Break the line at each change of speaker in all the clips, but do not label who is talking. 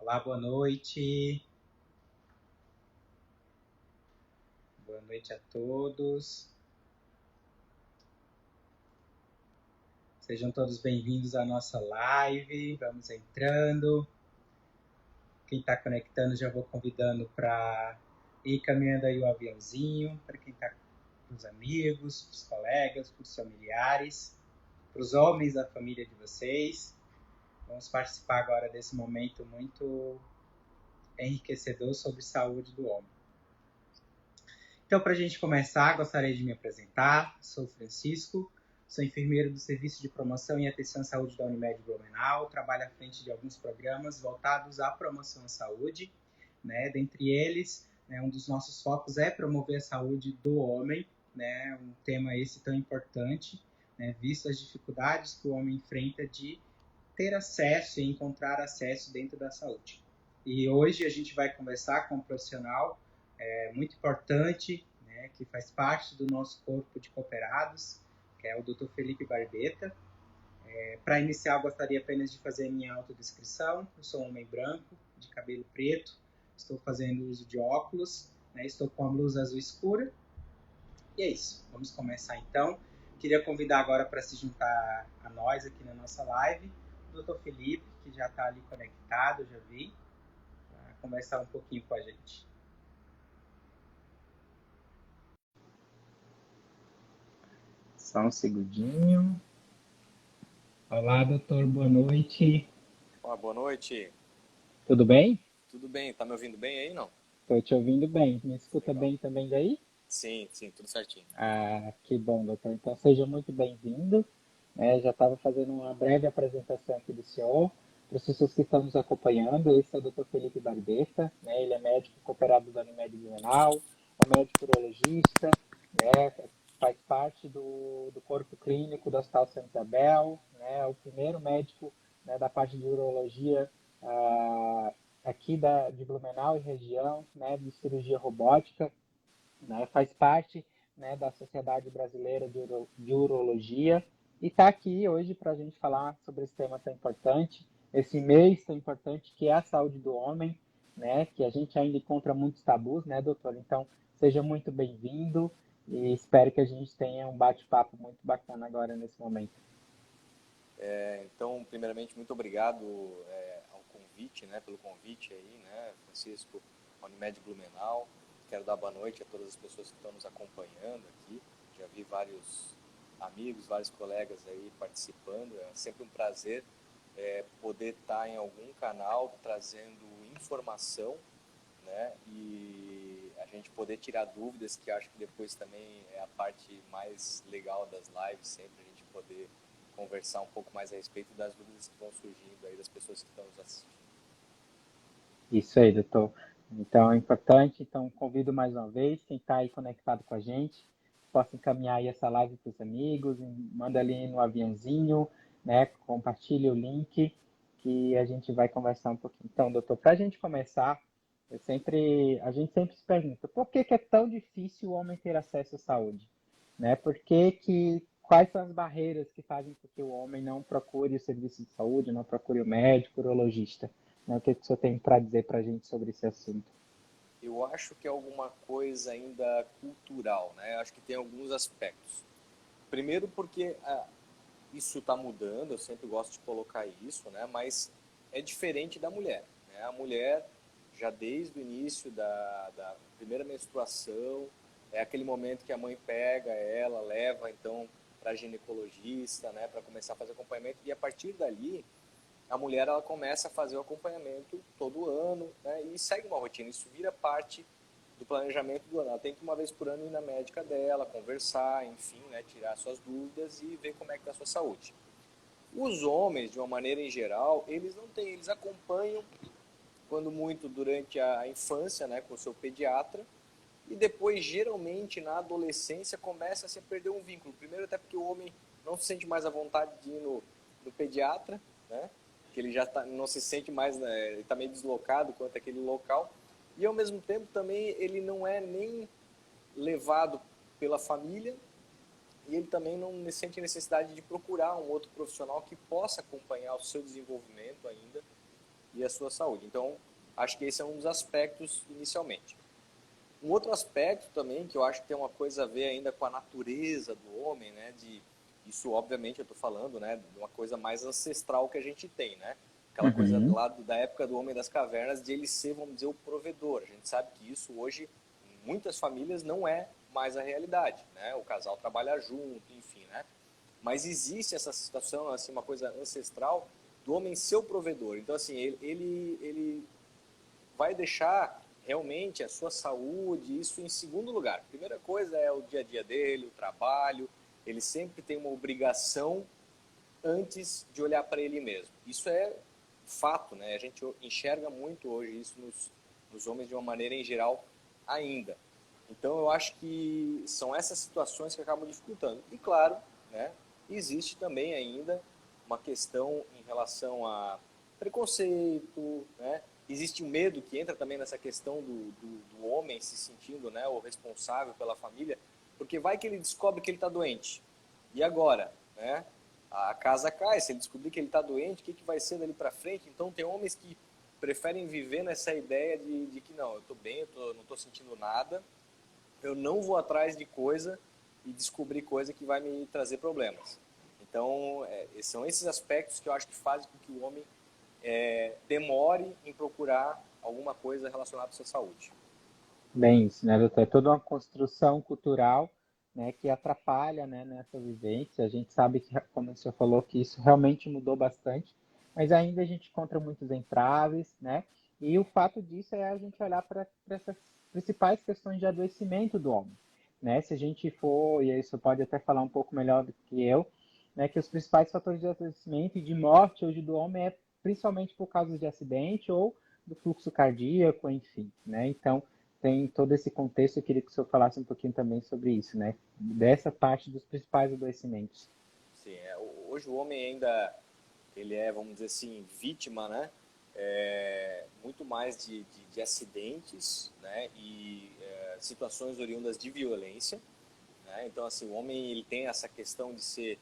Olá, boa noite. Boa noite a todos. Sejam todos bem-vindos à nossa live. Vamos entrando. Quem está conectando, já vou convidando para ir caminhando aí o aviãozinho, para quem está para os amigos, para os colegas, para os familiares, para os homens da família de vocês. Vamos participar agora desse momento muito enriquecedor sobre saúde do homem. Então, para a gente começar, gostaria de me apresentar. Sou Francisco, sou enfermeiro do Serviço de Promoção e Atenção à Saúde da Unimed Blumenau, trabalho à frente de alguns programas voltados à promoção à saúde, né? Dentre eles, um dos nossos focos é promover a saúde do homem, né? Um tema esse tão importante, né? Visto as dificuldades que o homem enfrenta de ter acesso e encontrar acesso dentro da saúde. E hoje a gente vai conversar com um profissional muito importante, né, que faz parte do nosso corpo de cooperados, que é o Dr. Felipe Barbeta. Para iniciar, eu gostaria apenas de fazer a minha autodescrição. Eu sou um homem branco, de cabelo preto, estou fazendo uso de óculos, né, estou com a blusa azul escura. E é isso, vamos começar então. Queria convidar agora para se juntar a nós aqui na nossa live, o Dr. Felipe, que já está ali conectado, já vi, para conversar um pouquinho com a gente. Só um segundinho. Olá, doutor, boa noite.
Olá, boa noite.
Tudo bem?
Tudo bem? Tá me ouvindo bem aí, não?
Estou te ouvindo bem. Me escuta
Legal.
bem também daí?
Sim, tudo certinho.
Ah, que bom, doutor. Então, seja muito bem-vindo. Já estava fazendo uma breve apresentação aqui do senhor. Para as pessoas que estão nos acompanhando, esse é o doutor Felipe Barbeta, né? Ele é médico cooperado da Unimed Blumenau, é médico urologista, né? Faz parte do corpo clínico do Hospital Santa Isabel, né? É o primeiro médico, né, da parte de urologia aqui de Blumenau e região, né, de cirurgia robótica, né, faz parte, né, da Sociedade Brasileira de Urologia e está aqui hoje para a gente falar sobre esse tema tão importante, esse mês tão importante que é a saúde do homem, né, que a gente ainda encontra muitos tabus, né, doutor? Então, seja muito bem-vindo e espero que a gente tenha um bate-papo muito bacana agora nesse momento.
Então, primeiramente, muito obrigado ao convite, né, pelo convite aí, né, Francisco, Unimed Blumenau. Quero dar boa noite a todas as pessoas que estão nos acompanhando aqui. Já vi vários amigos, vários colegas aí participando. É sempre um prazer poder estar em algum canal trazendo informação, né, e a gente poder tirar dúvidas, que acho que depois também é a parte mais legal das lives, sempre a gente poder conversar um pouco mais a respeito das dúvidas que vão surgindo aí das pessoas que estão nos assistindo.
Isso aí, doutor. Então é importante, então convido mais uma vez quem está aí conectado com a gente, possa encaminhar aí essa live para os amigos, manda ali no aviãozinho, né? Compartilhe o link que a gente vai conversar um pouquinho. Então, doutor, para a gente começar, a gente sempre se pergunta, por que é tão difícil o homem ter acesso à saúde? Né? Quais são as barreiras que fazem com que o homem não procure o serviço de saúde, não procure o médico, o urologista? Né? O que o senhor tem para dizer para a gente sobre esse assunto?
Eu acho que é alguma coisa ainda cultural, né? Acho que tem alguns aspectos. Primeiro porque isso está mudando, eu sempre gosto de colocar isso, né? Mas é diferente da mulher, né? A mulher, já desde o início da primeira menstruação, é aquele momento que a mãe pega ela, leva então para a ginecologista, né? Para começar a fazer acompanhamento, e a partir dali a mulher ela começa a fazer o acompanhamento todo ano, né, e segue uma rotina. Isso vira parte do planejamento do ano. Ela tem que uma vez por ano ir na médica dela, conversar, enfim, né, tirar suas dúvidas e ver como é que está a sua saúde. Os homens, de uma maneira em geral, eles não têm, eles acompanham, quando muito, durante a infância, né, com o seu pediatra, e depois, geralmente, na adolescência, começa a se perder um vínculo. Primeiro, até porque o homem não se sente mais à vontade de ir no pediatra, né? Que ele já não se sente mais, né? Ele está meio deslocado quanto àquele local. E, ao mesmo tempo, também ele não é nem levado pela família e ele também não sente necessidade de procurar um outro profissional que possa acompanhar o seu desenvolvimento ainda e a sua saúde. Então, acho que esse é um dos aspectos inicialmente. Um outro aspecto também, que eu acho que tem uma coisa a ver ainda com a natureza do homem, né? Isso, obviamente, eu estou falando, né? De uma coisa mais ancestral que a gente tem, né? Aquela coisa
Uhum.
lá da época do homem das cavernas, de ele ser, vamos dizer, o provedor. A gente sabe que isso hoje, em muitas famílias, não é mais a realidade, né? O casal trabalha junto, enfim, né? Mas existe essa situação, assim, uma coisa ancestral do homem ser o provedor. Então, assim, ele vai deixar realmente a sua saúde, isso em segundo lugar. A primeira coisa é o dia a dia dele, o trabalho. Ele sempre tem uma obrigação antes de olhar para ele mesmo. Isso é fato, né? A gente enxerga muito hoje isso nos homens de uma maneira em geral ainda. Então eu acho que são essas situações que acabam dificultando. E claro, né, existe também ainda uma questão em relação a preconceito, né? Existe o medo que entra também nessa questão do homem se sentindo, né, o responsável pela família, porque vai que ele descobre que ele está doente. E agora, né? A casa cai, se ele descobrir que ele está doente, o que vai ser dali para frente? Então tem homens que preferem viver nessa ideia de que não, eu estou bem, não estou sentindo nada, eu não vou atrás de coisa e descobrir coisa que vai me trazer problemas. Então, são esses aspectos que eu acho que fazem com que o homem demore em procurar alguma coisa relacionada à sua saúde.
Bem isso, né, doutor? É toda uma construção cultural, né, que atrapalha, né, nessa vivência. A gente sabe que, como o senhor falou, que isso realmente mudou bastante, mas ainda a gente encontra muitos entraves, né? E o fato disso é a gente olhar para essas principais questões de adoecimento do homem, né? Se a gente for, e isso pode até falar um pouco melhor do que eu, né, que os principais fatores de adoecimento e de morte hoje do homem é principalmente por causa de acidente ou do fluxo cardíaco, enfim, né? Então, tem todo esse contexto, eu queria que o senhor falasse um pouquinho também sobre isso, né? Dessa parte dos principais adoecimentos.
Sim, hoje o homem ainda ele é, vamos dizer assim, vítima, né? Muito mais de acidentes, né? E situações oriundas de violência, né? Então, assim, o homem ele tem essa questão de ser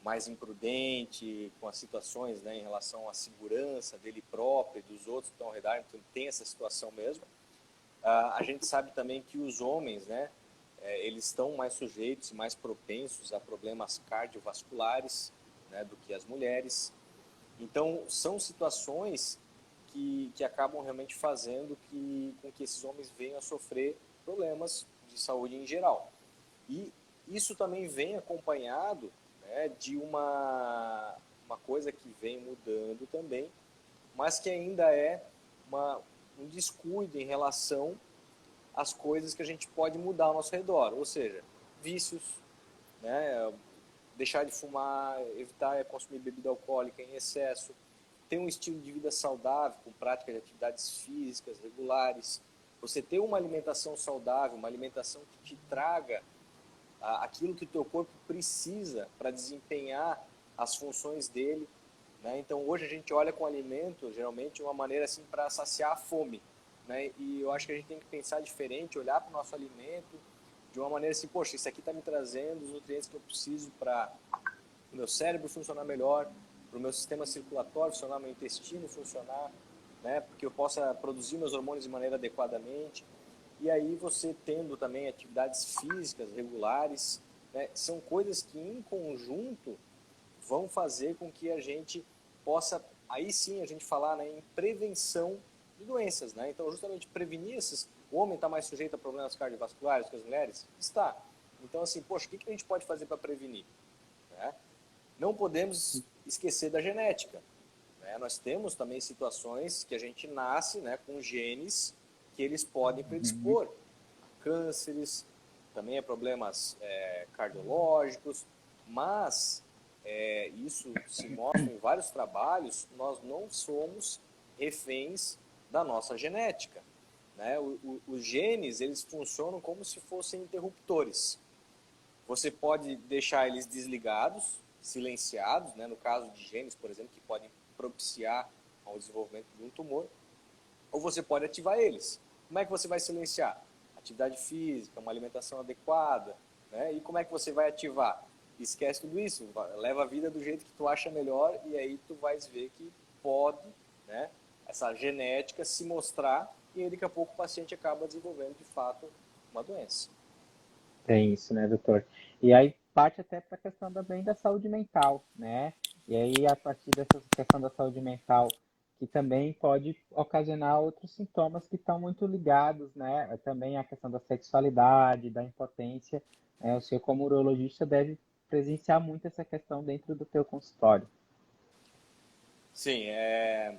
mais imprudente com as situações, né, em relação à segurança dele próprio e dos outros que estão ao redor, então tem essa situação mesmo. A gente sabe também que os homens, né, eles estão mais sujeitos e mais propensos a problemas cardiovasculares, né, do que as mulheres. Então, são situações que acabam realmente fazendo com que esses homens venham a sofrer problemas de saúde em geral. E isso também vem acompanhado, né, de uma coisa que vem mudando também, mas que ainda é um descuido em relação às coisas que a gente pode mudar ao nosso redor, ou seja, vícios, né, deixar de fumar, evitar consumir bebida alcoólica em excesso, ter um estilo de vida saudável, com prática de atividades físicas regulares, você ter uma alimentação saudável, uma alimentação que te traga aquilo que o teu corpo precisa para desempenhar as funções dele, né? Então hoje a gente olha com o alimento geralmente de uma maneira assim para saciar a fome, né? E eu acho que a gente tem que pensar diferente, olhar para o nosso alimento de uma maneira assim, poxa, isso aqui está me trazendo os nutrientes que eu preciso para o meu cérebro funcionar melhor, para o meu sistema circulatório funcionar, meu intestino funcionar, né? Porque eu possa produzir meus hormônios de maneira adequadamente. E aí você tendo também atividades físicas regulares, né, são coisas que em conjunto vão fazer com que a gente possa, aí sim a gente falar, né, em prevenção de doenças, né? Então justamente prevenir esses, o homem está mais sujeito a problemas cardiovasculares que as mulheres? Está. Então assim, poxa, o que a gente pode fazer para prevenir? Né? Não podemos esquecer da genética. Né? Nós temos também situações que a gente nasce, né, com genes que eles podem
Uhum.
predispor a cânceres, também a problemas cardiológicos, mas isso se mostra em vários trabalhos, nós não somos reféns da nossa genética. Né? Os genes, eles funcionam como se fossem interruptores. Você pode deixar eles desligados, silenciados, né? No caso de genes, por exemplo, que podem propiciar ao desenvolvimento de um tumor, ou você pode ativar eles. Como é que você vai silenciar? Atividade física, uma alimentação adequada, né? E como é que você vai ativar? Esquece tudo isso, leva a vida do jeito que tu acha melhor e aí tu vais ver que pode, né, essa genética se mostrar e aí, daqui a pouco o paciente acaba desenvolvendo de fato uma doença.
Tem isso, né, doutor? E aí parte até para a questão também da saúde mental, né? E aí, a partir dessa questão da saúde mental, que também pode ocasionar outros sintomas que estão muito ligados, né? Também a questão da sexualidade, da impotência. Né? O senhor, como urologista, deve presenciar muito essa questão dentro do teu consultório.
Sim, é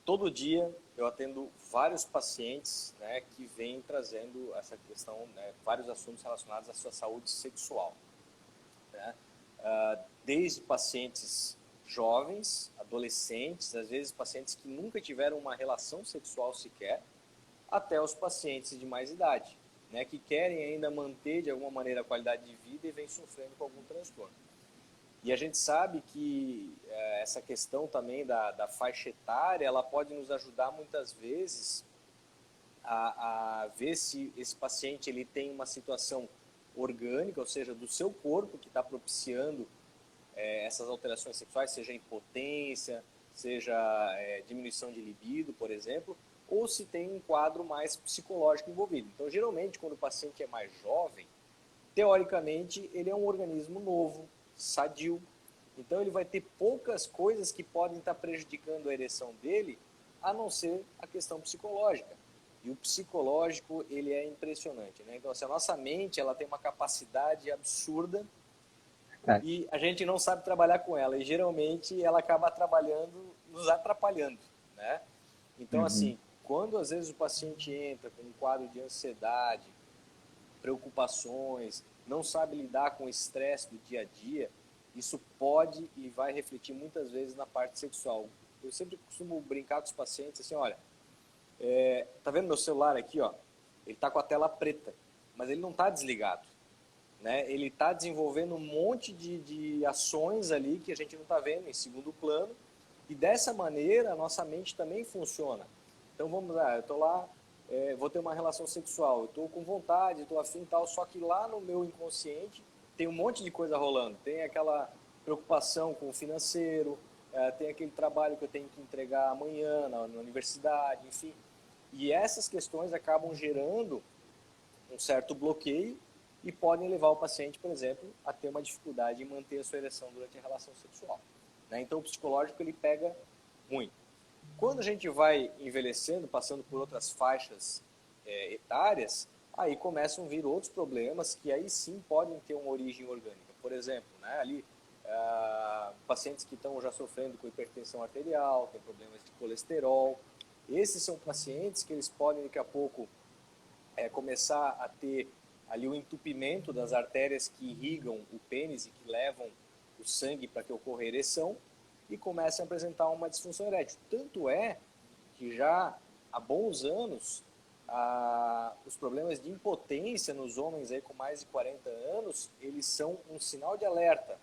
todo dia eu atendo vários pacientes, né, que vêm trazendo essa questão, né, vários assuntos relacionados à sua saúde sexual, né? Desde pacientes jovens, adolescentes, às vezes pacientes que nunca tiveram uma relação sexual sequer, até os pacientes de mais idade, né, que querem ainda manter de alguma maneira a qualidade de vida e vêm sofrendo com algum transtorno. E a gente sabe que essa questão também da faixa etária, ela pode nos ajudar muitas vezes a ver se esse paciente ele tem uma situação orgânica, ou seja, do seu corpo que está propiciando essas alterações sexuais, seja impotência, seja diminuição de libido, por exemplo, ou se tem um quadro mais psicológico envolvido. Então, geralmente, quando o paciente é mais jovem, teoricamente, ele é um organismo novo, sadio. Então, ele vai ter poucas coisas que podem estar prejudicando a ereção dele, a não ser a questão psicológica. E o psicológico, ele é impressionante, né? Então, assim, a nossa mente, ela tem uma capacidade absurda e a gente não sabe trabalhar com ela. E, geralmente, ela acaba trabalhando, nos atrapalhando, né? Então, assim, quando às vezes o paciente entra com um quadro de ansiedade, preocupações, não sabe lidar com o estresse do dia a dia, isso pode e vai refletir muitas vezes na parte sexual. Eu sempre costumo brincar com os pacientes assim, olha, tá vendo meu celular aqui, ó? Ele tá com a tela preta, mas ele não tá desligado, né? Ele tá desenvolvendo um monte de ações ali que a gente não tá vendo em segundo plano, e dessa maneira a nossa mente também funciona. Então vamos lá, eu tô lá, vou ter uma relação sexual, eu estou com vontade, estou afim e tal, só que lá no meu inconsciente tem um monte de coisa rolando. Tem aquela preocupação com o financeiro, tem aquele trabalho que eu tenho que entregar amanhã na universidade, enfim. E essas questões acabam gerando um certo bloqueio e podem levar o paciente, por exemplo, a ter uma dificuldade em manter a sua ereção durante a relação sexual, né? Então o psicológico ele pega muito. Quando a gente vai envelhecendo, passando por outras faixas etárias, aí começam a vir outros problemas que aí sim podem ter uma origem orgânica. Por exemplo, né, ali, pacientes que estão já sofrendo com hipertensão arterial, tem problemas de colesterol. Esses são pacientes que eles podem daqui a pouco começar a ter ali o entupimento das artérias que irrigam o pênis e que levam o sangue para que ocorra ereção, e começam a apresentar uma disfunção erétil. Tanto é que já há bons anos os problemas de impotência nos homens aí com mais de 40 anos, eles são um sinal de alerta,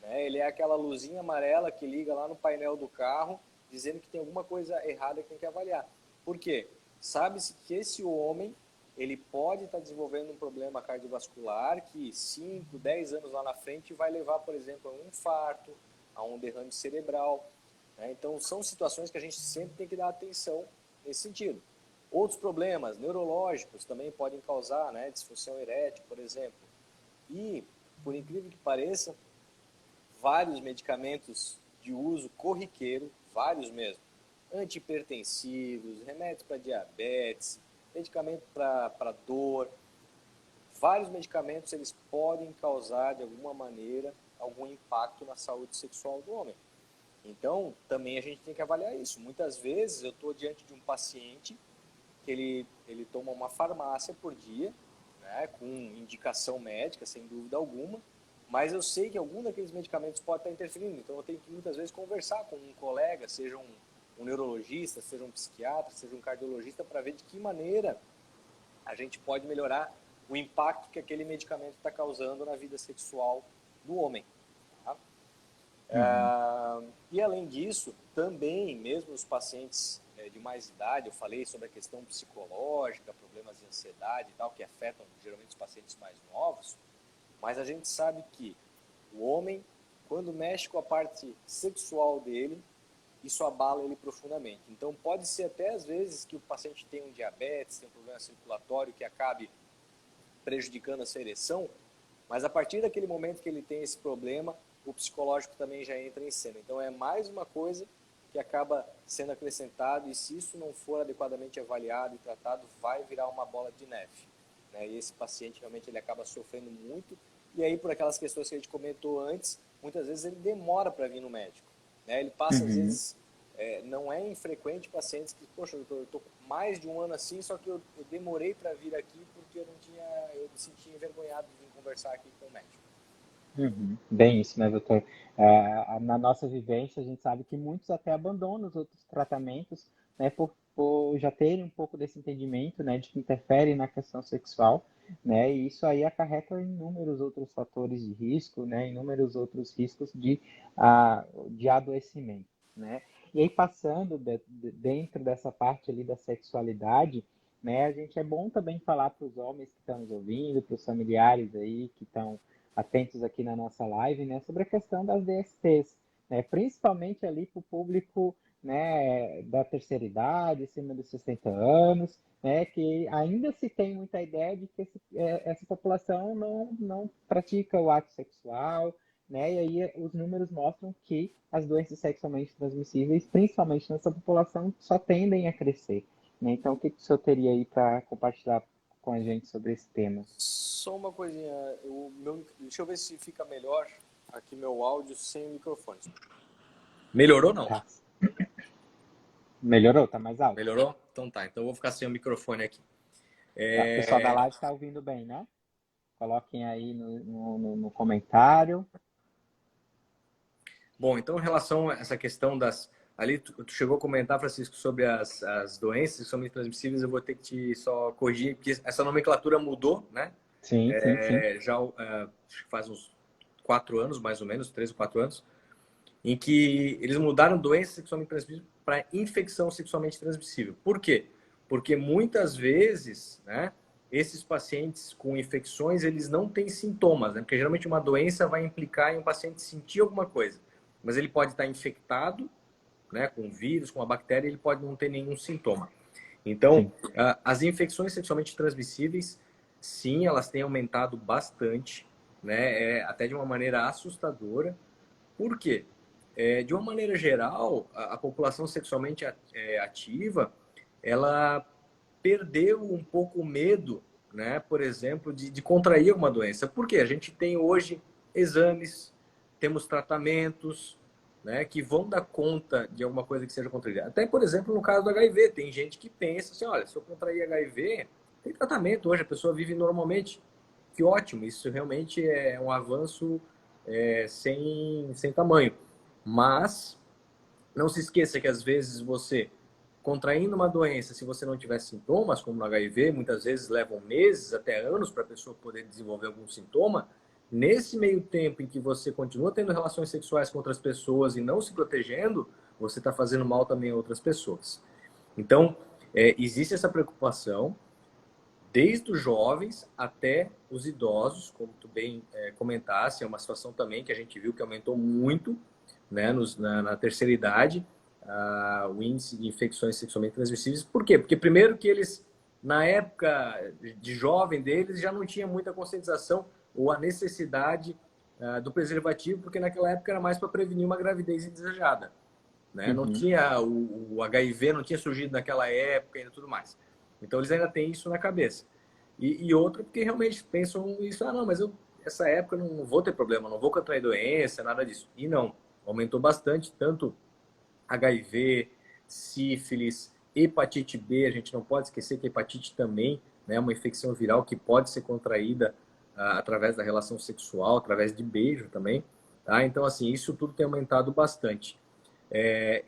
né? Ele é aquela luzinha amarela que liga lá no painel do carro, dizendo que tem alguma coisa errada que tem que avaliar. Por quê? Sabe-se que esse homem ele pode estar desenvolvendo um problema cardiovascular que 5, 10 anos lá na frente vai levar, por exemplo, a um infarto, a um derrame cerebral, né? Então, são situações que a gente sempre tem que dar atenção nesse sentido. Outros problemas neurológicos também podem causar, né, disfunção erétil, por exemplo. E, por incrível que pareça, vários medicamentos de uso corriqueiro, vários mesmo, antihipertensivos, remédios para diabetes, medicamento para dor, vários medicamentos eles podem causar de alguma maneira algum impacto na saúde sexual do homem. Então, também a gente tem que avaliar isso. Muitas vezes eu estou diante de um paciente que ele toma uma farmácia por dia, né, com indicação médica, sem dúvida alguma, mas eu sei que algum daqueles medicamentos pode estar interferindo. Então, eu tenho que muitas vezes conversar com um colega, seja um neurologista, seja um psiquiatra, seja um cardiologista, para ver de que maneira a gente pode melhorar o impacto que aquele medicamento está causando na vida sexual do homem. Tá? E além disso, também, mesmo os pacientes de mais idade, eu falei sobre a questão psicológica, problemas de ansiedade e tal, que afetam geralmente os pacientes mais novos, mas a gente sabe que o homem, quando mexe com a parte sexual dele, isso abala ele profundamente. Então, pode ser até às vezes que o paciente tenha um diabetes, tenha um problema circulatório que acabe prejudicando a sua ereção, mas a partir daquele momento que ele tem esse problema, o psicológico também já entra em cena. Então, é mais uma coisa que acaba sendo acrescentado, e se isso não for adequadamente avaliado e tratado, vai virar uma bola de neve, né? E esse paciente realmente ele acaba sofrendo muito, e aí por aquelas questões que a gente comentou antes, muitas vezes ele demora para vir no médico, né? Ele passa, às vezes, não é infrequente pacientes que, poxa, eu estou mais de um ano assim, só que eu demorei para vir aqui porque eu me sentia envergonhado de vir conversar aqui com o médico.
Bem isso, né, doutor? Na nossa vivência, a gente sabe que muitos até abandonam os outros tratamentos, né, por já terem um pouco desse entendimento, né, de que interfere na questão sexual, né, e isso aí acarreta inúmeros outros fatores de risco, né, inúmeros outros riscos de adoecimento, né? E aí, passando dentro dessa parte ali da sexualidade, né, a gente é bom também falar para os homens que estão nos ouvindo, para os familiares aí que estão atentos aqui na nossa live, né, sobre a questão das DSTs, né, principalmente ali para o público, né, da terceira idade, acima dos 60 anos, né, que ainda se tem muita ideia de que essa população não pratica o ato sexual, né, e aí os números mostram que as doenças sexualmente transmissíveis, principalmente nessa população, só tendem a crescer, né? Então, o que o senhor teria aí para compartilhar com a gente sobre esse tema?
Só uma coisinha, deixa eu ver se fica melhor aqui meu áudio sem microfone. Melhorou não?
Tá. Melhorou? Tá mais alto?
Melhorou? Então tá, então eu vou ficar sem o microfone aqui.
O pessoal da live está ouvindo bem, né? Coloquem aí no comentário.
Bom, então em relação a essa questão das... Ali tu chegou a comentar, Francisco, sobre as doenças sexualmente transmissíveis, eu vou ter que te só corrigir, porque essa nomenclatura mudou, né?
Sim.
Já acho que faz uns 4 anos, mais ou menos, 3 ou 4 anos, em que eles mudaram doença sexualmente transmissível para infecção sexualmente transmissível. Por quê? Porque muitas vezes, né, esses pacientes com infecções, eles não têm sintomas, né? Porque geralmente uma doença vai implicar em um paciente sentir alguma coisa, mas ele pode estar infectado, né, com vírus, com uma bactéria, ele pode não ter nenhum sintoma. Então, as infecções sexualmente transmissíveis, sim, elas têm aumentado bastante, né, até de uma maneira assustadora. Por quê? De uma maneira geral, a população sexualmente ativa, ela perdeu um pouco o medo, né, por exemplo, de contrair uma doença. Por quê? A gente tem hoje exames, temos tratamentos, né, que vão dar conta de alguma coisa que seja contraída. Até, por exemplo, no caso do HIV, tem gente que pensa assim, olha, se eu contrair HIV, tem tratamento hoje, a pessoa vive normalmente. Que ótimo, isso realmente é um avanço sem tamanho. Mas não se esqueça que às vezes você, contraindo uma doença, se você não tiver sintomas, como no HIV, muitas vezes levam meses, até anos, para a pessoa poder desenvolver algum sintoma. Nesse meio tempo em que você continua tendo relações sexuais com outras pessoas e não se protegendo, você está fazendo mal também a outras pessoas. Então, existe essa preocupação, desde os jovens até os idosos, como tu bem comentasse, é uma situação também que a gente viu que aumentou muito, né, na terceira idade, o índice de infecções sexualmente transmissíveis. Por quê? Porque primeiro que eles, na época de jovem deles, já não tinha muita conscientização ou a necessidade do preservativo, porque naquela época era mais para prevenir uma gravidez indesejada, né? Não tinha o HIV, não tinha surgido naquela época e tudo mais. Então eles ainda têm isso na cabeça. E outra porque realmente pensam isso, não, mas essa época eu não vou ter problema, não vou contrair doença, nada disso. E não, aumentou bastante, tanto HIV, sífilis, hepatite B, a gente não pode esquecer que a hepatite também, né, é uma infecção viral que pode ser contraída através da relação sexual, através de beijo também, tá? Então, assim, isso tudo tem aumentado bastante.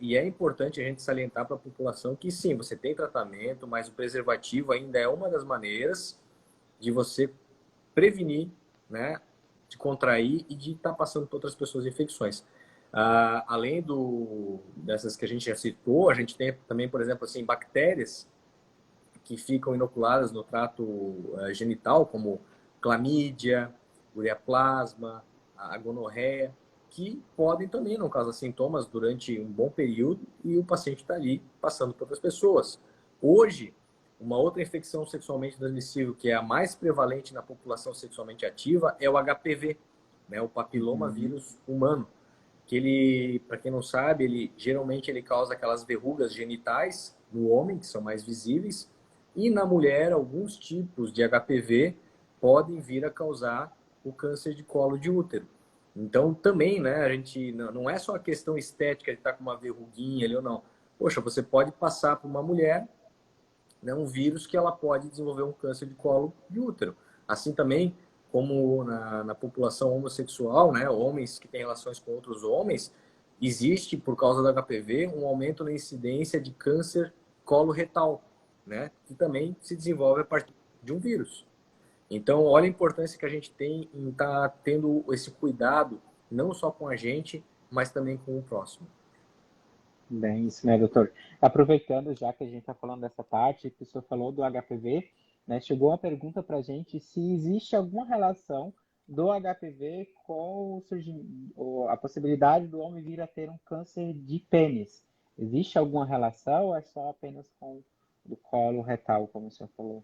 E é importante a gente salientar para a população que sim, você tem tratamento, mas o preservativo ainda é uma das maneiras de você prevenir, né, de contrair e de estar passando para outras pessoas infecções. Além dessas que a gente já citou, a gente tem também, por exemplo, assim, bactérias que ficam inoculadas no trato genital, como clamídia, ureaplasma, a gonorreia, que podem também não causar sintomas durante um bom período e o paciente está ali passando para outras pessoas. Hoje, uma outra infecção sexualmente transmissível que é a mais prevalente na população sexualmente ativa é o HPV, né, o papiloma vírus humano, que ele, para quem não sabe, ele geralmente ele causa aquelas verrugas genitais no homem, que são mais visíveis, e na mulher alguns tipos de HPV podem vir a causar o câncer de colo de útero. Então também, né, a gente não é só a questão estética de estar com uma verruguinha ali ou não. Poxa, você pode passar para uma mulher, né, um vírus que ela pode desenvolver um câncer de colo de útero. Assim também como na população homossexual, né, homens que têm relações com outros homens, existe, por causa do HPV, um aumento na incidência de câncer coloretal, né, que também se desenvolve a partir de um vírus. Então, olha a importância que a gente tem em estar tendo esse cuidado, não só com a gente, mas também com o próximo.
Bem, isso, né, doutor? Aproveitando, já que a gente está falando dessa parte, que o senhor falou do HPV, né, chegou uma pergunta para a gente se existe alguma relação do HPV com a possibilidade do homem vir a ter um câncer de pênis. Existe alguma relação ou é só apenas com o colo retal, como o senhor falou?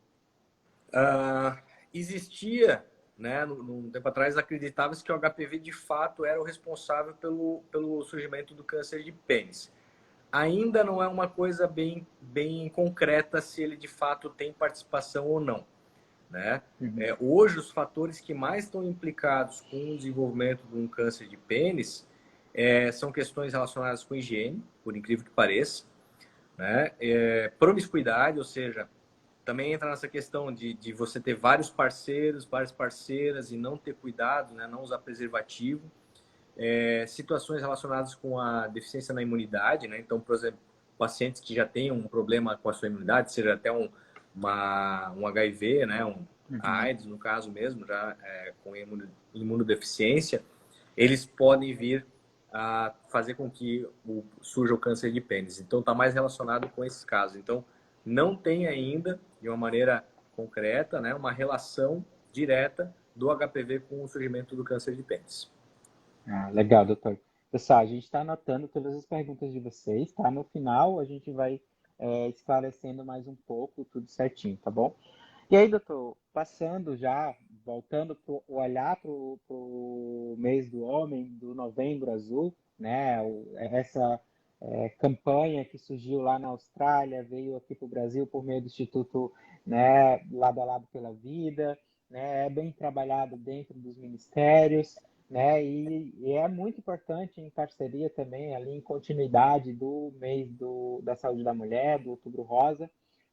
Existia, né, num tempo atrás, acreditava-se que o HPV de fato era o responsável pelo surgimento do câncer de pênis. Ainda não é uma coisa bem concreta se ele de fato tem participação ou não, né? Hoje, os fatores que mais estão implicados com o desenvolvimento de um câncer de pênis são questões relacionadas com higiene, por incrível que pareça, né? Promiscuidade, ou seja, também entra nessa questão de você ter vários parceiros, várias parceiras e não ter cuidado, né? Não usar preservativo. Situações relacionadas com a deficiência na imunidade, né? Então, por exemplo, pacientes que já têm um problema com a sua imunidade, seja até um HIV, né? A AIDS, no caso mesmo, já com imunodeficiência, eles podem vir a fazer com que surja o câncer de pênis. Então, está mais relacionado com esses casos. Então, não tem ainda, de uma maneira concreta, né, uma relação direta do HPV com o surgimento do câncer de pênis.
Legal, doutor. Pessoal, a gente está anotando todas as perguntas de vocês, tá? No final, a gente vai esclarecendo mais um pouco, tudo certinho, tá bom? E aí, doutor, passando já, voltando para olhar para o mês do homem, do Novembro Azul, né? Essa campanha que surgiu lá na Austrália, veio aqui para o Brasil por meio do Instituto, né, Lado a Lado pela Vida, né? É bem trabalhado dentro dos ministérios, né? E é muito importante em parceria também, ali em continuidade do mês da saúde da mulher, do Outubro Rosa,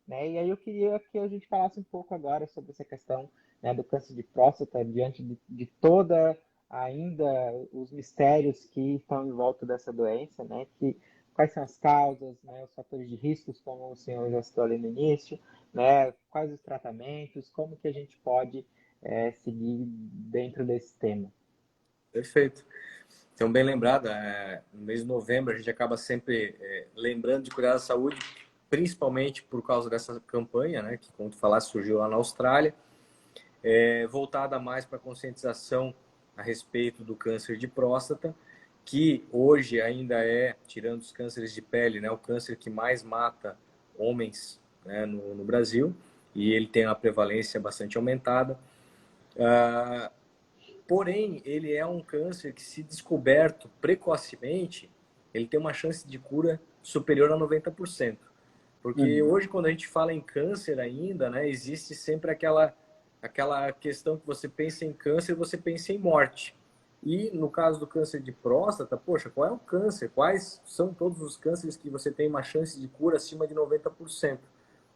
né? E aí eu queria que a gente falasse um pouco agora sobre essa questão, né, do câncer de próstata, diante de toda ainda os mistérios que estão em volta dessa doença, né? Quais são as causas, né, os fatores de riscos, como o senhor já citou ali no início, né? Quais os tratamentos, como que a gente pode seguir dentro desse tema.
Perfeito. Então, bem lembrado, no mês de novembro a gente acaba sempre lembrando de cuidar da saúde, principalmente por causa dessa campanha, né, que, como tu falaste, surgiu lá na Austrália, voltada mais para a conscientização a respeito do câncer de próstata, que hoje ainda tirando os cânceres de pele, né, o câncer que mais mata homens, né, no Brasil, e ele tem uma prevalência bastante aumentada. Porém, ele é um câncer que, se descoberto precocemente, ele tem uma chance de cura superior a 90%. Porque hoje, quando a gente fala em câncer ainda, né, existe sempre aquela questão que você pensa em câncer e você pensa em morte. E no caso do câncer de próstata, poxa, qual é o câncer? Quais são todos os cânceres que você tem uma chance de cura acima de 90%?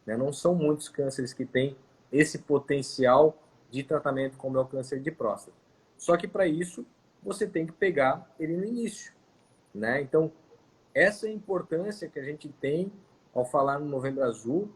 Né? Não são muitos cânceres que têm esse potencial de tratamento como é o câncer de próstata. Só que para isso, você tem que pegar ele no início, né? Então, essa é a importância que a gente tem ao falar no Novembro Azul,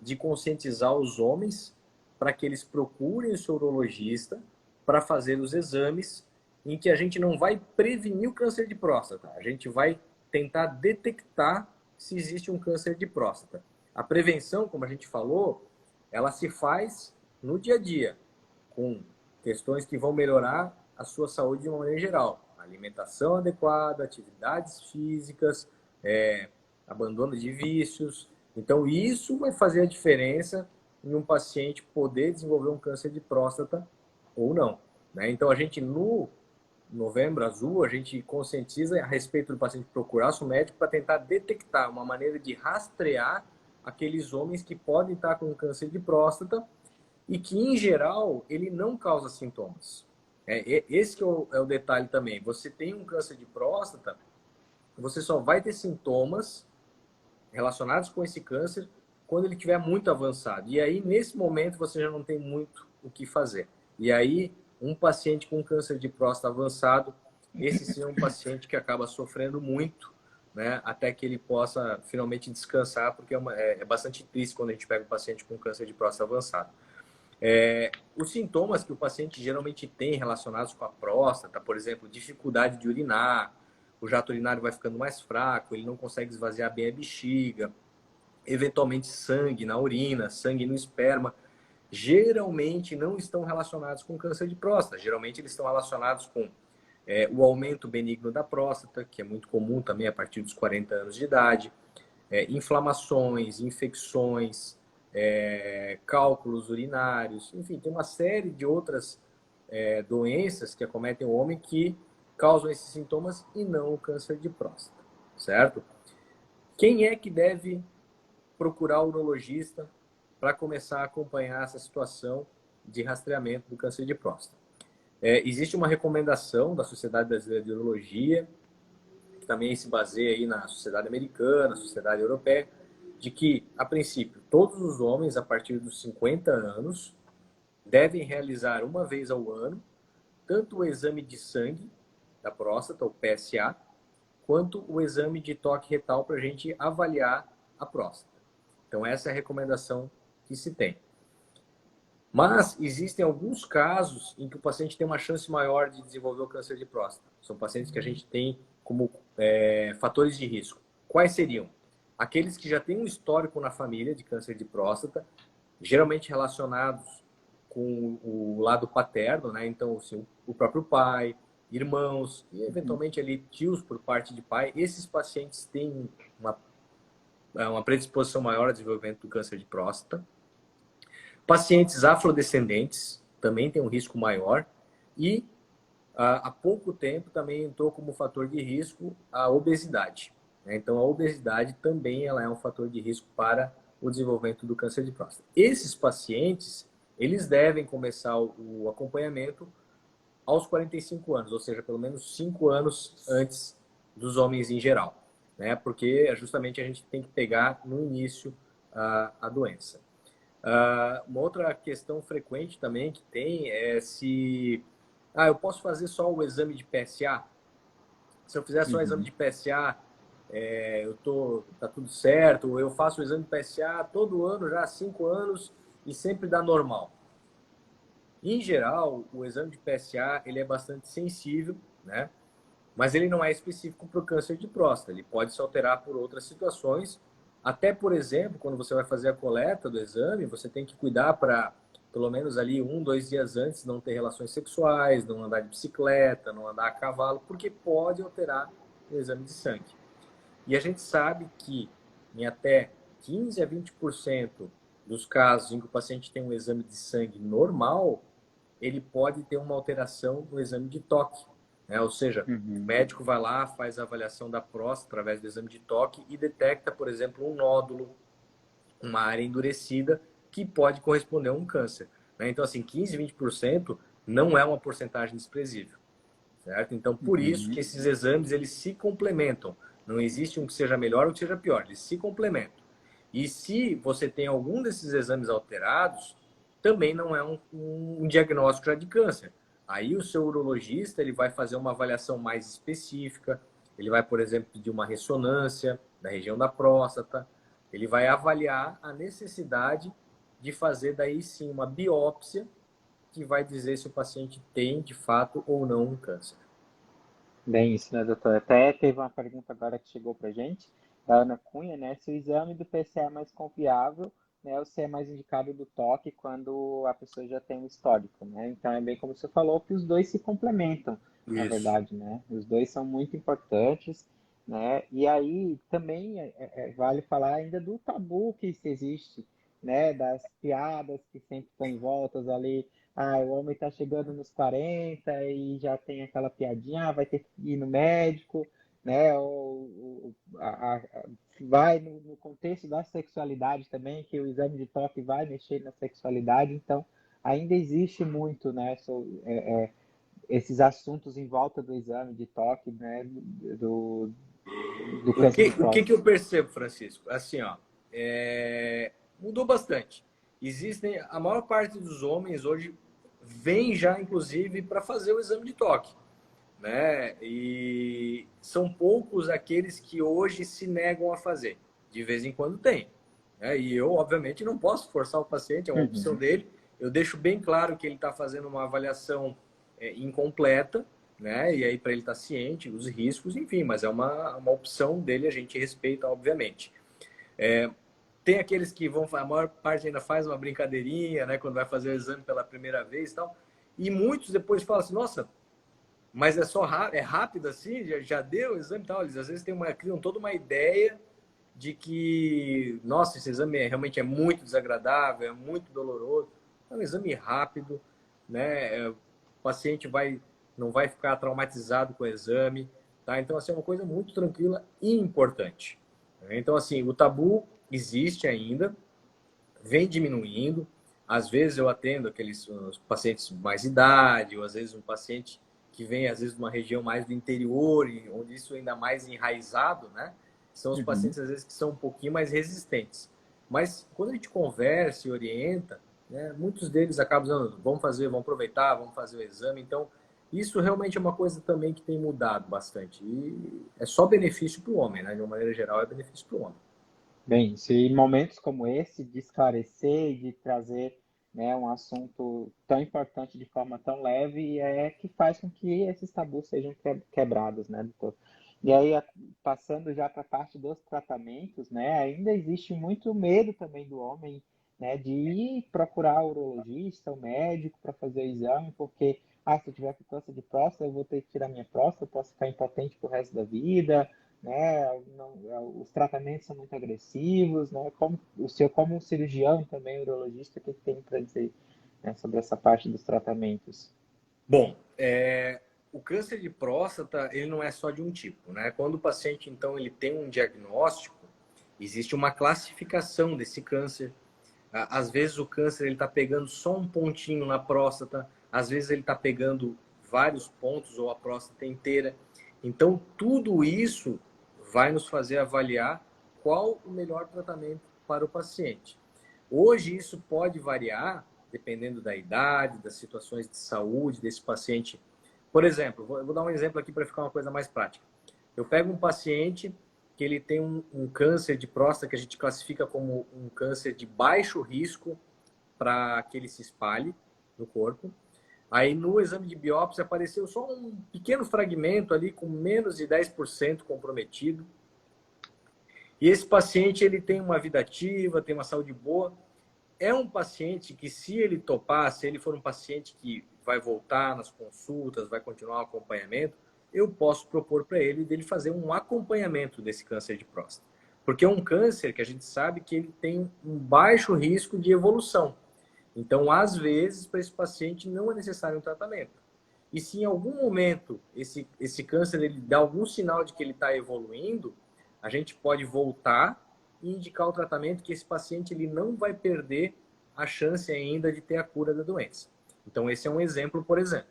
de conscientizar os homens para que eles procurem o seu urologista para fazer os exames, em que a gente não vai prevenir o câncer de próstata, a gente vai tentar detectar se existe um câncer de próstata. A prevenção, como a gente falou, ela se faz no dia a dia, com questões que vão melhorar a sua saúde de uma maneira geral. alimentação adequada, atividades físicas, abandono de vícios. Então, isso vai fazer a diferença em um paciente poder desenvolver um câncer de próstata ou não, né? Então, a gente, no Novembro Azul, a gente conscientiza a respeito do paciente procurar seu médico para tentar detectar uma maneira de rastrear aqueles homens que podem estar com câncer de próstata e que, em geral, ele não causa sintomas. Esse que é o detalhe também. Você tem um câncer de próstata, você só vai ter sintomas relacionados com esse câncer quando ele estiver muito avançado. E aí, nesse momento, você já não tem muito o que fazer. E aí, um paciente com câncer de próstata avançado, esse sim é um paciente que acaba sofrendo muito, né, até que ele possa finalmente descansar, porque é bastante triste quando a gente pega um paciente com câncer de próstata avançado. Os sintomas que o paciente geralmente tem relacionados com a próstata, por exemplo, dificuldade de urinar, o jato urinário vai ficando mais fraco, ele não consegue esvaziar bem a bexiga, eventualmente sangue na urina, sangue no esperma, geralmente não estão relacionados com câncer de próstata. Geralmente eles estão relacionados com o aumento benigno da próstata, que é muito comum também a partir dos 40 anos de idade, inflamações, infecções, cálculos urinários, enfim, tem uma série de outras doenças que acometem o homem que causam esses sintomas e não o câncer de próstata, certo? Quem é que deve procurar o urologista para começar a acompanhar essa situação de rastreamento do câncer de próstata? Existe uma recomendação da Sociedade Brasileira de Urologia, que também se baseia aí na Sociedade Americana, Sociedade Europeia, de que, a princípio, todos os homens a partir dos 50 anos devem realizar uma vez ao ano tanto o exame de sangue da próstata, o PSA, quanto o exame de toque retal para a gente avaliar a próstata. Então, essa é a recomendação que se tem. Mas existem alguns casos em que o paciente tem uma chance maior de desenvolver o câncer de próstata. São pacientes que a gente tem como fatores de risco. Quais seriam? Aqueles que já têm um histórico na família de câncer de próstata, geralmente relacionados com o lado paterno, né? Então, assim, o próprio pai, irmãos e, eventualmente, ali, tios por parte de pai. Esses pacientes têm uma predisposição maior ao desenvolvimento do câncer de próstata. Pacientes afrodescendentes também têm um risco maior. E, há pouco tempo, também entrou como fator de risco a obesidade, né? Então, a obesidade também ela é um fator de risco para o desenvolvimento do câncer de próstata. Esses pacientes, eles devem começar o acompanhamento aos 45 anos, ou seja, pelo menos 5 anos antes dos homens em geral, né? Porque justamente a gente tem que pegar no início a doença. Uma outra questão frequente também que tem é se eu posso fazer só o exame de PSA? Se eu fizer só o exame de PSA, tá tudo certo, ou eu faço o exame de PSA todo ano, já há 5 anos, e sempre dá normal. Em geral, o exame de PSA ele é bastante sensível, né? Mas ele não é específico para o câncer de próstata. Ele pode se alterar por outras situações. Até, por exemplo, quando você vai fazer a coleta do exame, você tem que cuidar para, pelo menos ali 1, 2 dias antes, não ter relações sexuais, não andar de bicicleta, não andar a cavalo, porque pode alterar o exame de sangue. E a gente sabe que em até 15 a 20% dos casos em que o paciente tem um exame de sangue normal, ele pode ter uma alteração no exame de toque, né? Ou seja, o médico vai lá, faz a avaliação da próstata através do exame de toque e detecta, por exemplo, um nódulo, uma área endurecida que pode corresponder a um câncer, né? Então, assim, 15, 20% não é uma porcentagem desprezível, certo? Então, por isso que esses exames, eles se complementam. Não existe um que seja melhor ou que seja pior, eles se complementam. E se você tem algum desses exames alterados, também não é um diagnóstico já de câncer. Aí o seu urologista ele vai fazer uma avaliação mais específica, ele vai, por exemplo, pedir uma ressonância da região da próstata, ele vai avaliar a necessidade de fazer daí sim uma biópsia que vai dizer se o paciente tem de fato ou não um câncer.
Bem isso, né, doutor? Até teve uma pergunta agora que chegou para gente, da Ana Cunha, né? Se o exame do PSA é mais confiável, né? Ou se é mais indicado do toque quando a pessoa já tem um histórico, né? Então é bem como você falou, que os dois se complementam, na
Isso.
verdade, né? Os dois são muito importantes, né? E aí também vale falar ainda do tabu que se existe, né? Das piadas que sempre estão em voltas ali. Ah, o homem está chegando nos 40 e já tem aquela piadinha, ah, vai ter que ir no médico, né? Vai no contexto da sexualidade também, que o exame de toque vai mexer na sexualidade, então ainda existe muito, né? Esses assuntos em volta do exame de toque, né, do câncer de
O que
próstata.
que eu percebo, Francisco? Assim, ó, mudou bastante. Existem, a maior parte dos homens hoje vem já, inclusive, para fazer o exame de toque, né? E são poucos aqueles que hoje se negam a fazer. De vez em quando tem, né? E eu, obviamente, não posso forçar o paciente, é uma opção
Uhum.
dele. Eu deixo bem claro que ele está fazendo uma avaliação incompleta, né? E aí para ele estar ciente dos riscos, enfim, mas é uma opção dele, a gente respeita, obviamente. Tem aqueles que vão, a maior parte ainda faz uma brincadeirinha, né? Quando vai fazer o exame pela primeira vez e tal. E muitos depois falam assim, nossa, mas é só é rápido assim, já deu o exame e tal. Eles às vezes criam toda uma ideia de que, nossa, esse exame realmente é muito desagradável, é muito doloroso. É um exame rápido, né? O paciente não vai ficar traumatizado com o exame, tá? Então, assim, é uma coisa muito tranquila e importante. Então, assim, o tabu existe ainda, vem diminuindo. Às vezes eu atendo aqueles pacientes mais de idade, ou às vezes um paciente que vem, às vezes, de uma região mais do interior, onde isso ainda mais enraizado, né? São os
Uhum.
pacientes, às vezes, que são um pouquinho mais resistentes. Mas quando a gente conversa e orienta, né, muitos deles acabam dizendo, vamos fazer, vamos aproveitar, vamos fazer o exame. Então, isso realmente é uma coisa também que tem mudado bastante. E é só benefício para o homem, né? De uma maneira geral, é benefício para o homem.
Bem, se em momentos como esse, de esclarecer e de trazer, né, um assunto tão importante de forma tão leve, é que faz com que esses tabus sejam quebrados, né, doutor? E aí, passando já para a parte dos tratamentos, né, ainda existe muito medo também do homem, né, de ir procurar o urologista, o médico, para fazer o exame, porque, ah, se eu tiver com câncer de próstata, eu vou ter que tirar minha próstata, eu posso ficar impotente pro resto da vida, né? Os tratamentos são muito agressivos, né? Como um cirurgião também, urologista, o que tem para dizer, né, sobre essa parte dos tratamentos?
Bom, o câncer de próstata, ele não é só de um tipo, né? Quando o paciente, então, ele tem um diagnóstico, existe uma classificação desse câncer. Às vezes o câncer ele está pegando só um pontinho na próstata, às vezes ele está pegando vários pontos ou a próstata inteira. Então, tudo isso vai nos fazer avaliar qual o melhor tratamento para o paciente. Hoje, isso pode variar dependendo da idade, das situações de saúde desse paciente. Por exemplo, eu vou dar um exemplo aqui para ficar uma coisa mais prática. Eu pego um paciente que ele tem um câncer de próstata que a gente classifica como um câncer de baixo risco para que ele se espalhe no corpo. Aí no exame de biópsia apareceu só um pequeno fragmento ali com menos de 10% comprometido. E esse paciente ele tem uma vida ativa, tem uma saúde boa. É um paciente que, se ele topar, se ele for um paciente que vai voltar nas consultas, vai continuar o acompanhamento, eu posso propor para ele dele fazer um acompanhamento desse câncer de próstata. Porque é um câncer que a gente sabe que ele tem um baixo risco de evolução. Então, às vezes, para esse paciente não é necessário um tratamento. E se em algum momento esse câncer ele dá algum sinal de que ele está evoluindo, a gente pode voltar e indicar o tratamento que esse paciente ele não vai perder a chance ainda de ter a cura da doença. Então, esse é um exemplo, por exemplo.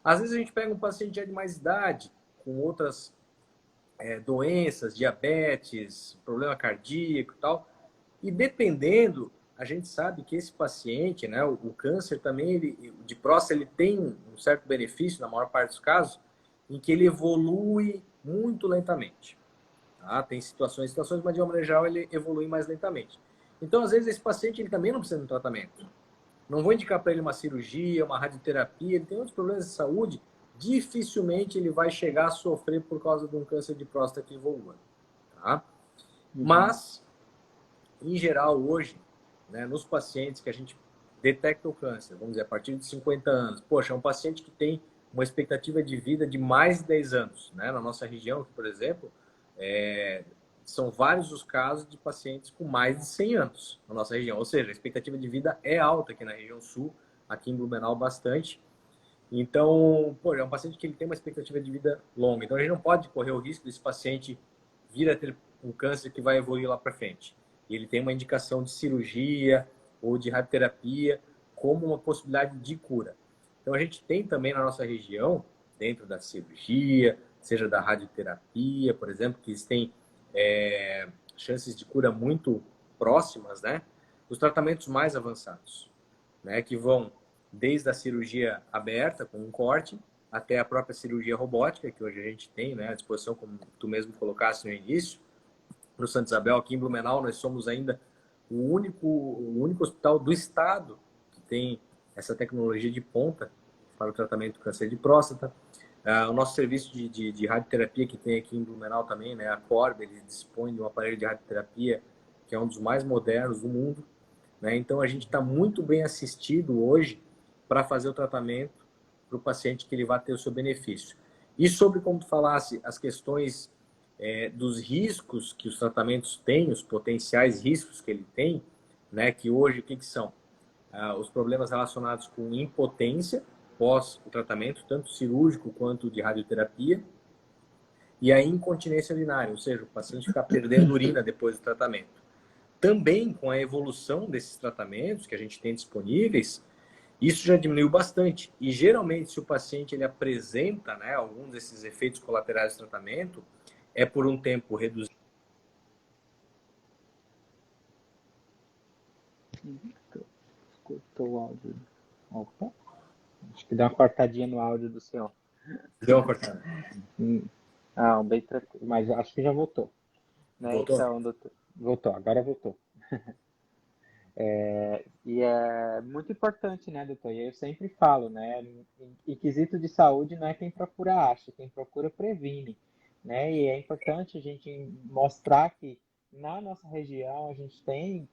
Às vezes a gente pega um paciente já de mais idade, com outras doenças, diabetes, problema cardíaco e tal, e dependendo, a gente sabe que esse paciente, né, o câncer também, de próstata, ele tem um certo benefício, na maior parte dos casos, em que ele evolui muito lentamente. Tá? Tem situações, mas de uma maneira geral ele evolui mais lentamente. Então, às vezes, esse paciente ele também não precisa de um tratamento. Não vou indicar para ele uma cirurgia, uma radioterapia, ele tem outros problemas de saúde, dificilmente ele vai chegar a sofrer por causa de um câncer de próstata que evolua. Tá?
Uhum.
Mas, em geral, hoje, né, nos pacientes que a gente detecta o câncer, vamos dizer, a partir de 50 anos, poxa, é um paciente que tem
uma expectativa de vida de mais de 10 anos. Né? Na nossa região, por exemplo, são vários os casos de pacientes com mais de 100 anos na nossa região. Ou seja, a expectativa de vida é alta aqui na região sul, aqui em Blumenau bastante. Então, pô, é um paciente que ele tem uma expectativa de vida longa. Então, a gente não pode correr o risco desse paciente vir a ter um câncer que vai evoluir lá para frente. Ele tem uma indicação de cirurgia ou de radioterapia como uma possibilidade de cura. Então, a gente tem também na nossa região, dentro da cirurgia, seja da radioterapia, por exemplo, que eles têm chances de cura muito próximas, né? Os tratamentos mais avançados, né? Que vão desde a cirurgia aberta, com um corte, até a própria cirurgia robótica, que hoje a gente tem, né, à disposição, como tu mesmo colocaste no início. No Santa Isabel, aqui em Blumenau, nós somos ainda o único hospital do estado que tem essa tecnologia de ponta para o tratamento do câncer de próstata. O nosso serviço de radioterapia que tem aqui em Blumenau também, né, a Corb, ele dispõe de um aparelho de radioterapia que é um dos mais modernos do mundo. Né? Então, a gente está muito bem assistido hoje para fazer o tratamento para o paciente que ele vai ter o seu benefício. E sobre, como tu falasse, as questões dos riscos que os tratamentos têm, os potenciais riscos que ele tem, né, que hoje o que são? Os problemas relacionados com impotência pós o tratamento, tanto cirúrgico quanto de radioterapia, e a incontinência urinária, ou seja, o paciente ficar perdendo urina depois do tratamento. Também com a evolução desses tratamentos que a gente tem disponíveis, isso já diminuiu bastante. E geralmente, se o paciente ele apresenta, né, algum desses efeitos colaterais do tratamento, é por um tempo reduzido.
Escutou o áudio. Opa. Acho que deu uma cortadinha no áudio do senhor.
Deu uma cortada.
Bem tranquilo. Mas acho que já voltou. Né?
Voltou?
Então, doutor, voltou, agora voltou. E é muito importante, né, doutor? E eu sempre falo, né? Em quesito de saúde, não é quem procura acha, quem procura previne, né? E é importante a gente mostrar que na nossa região a gente tem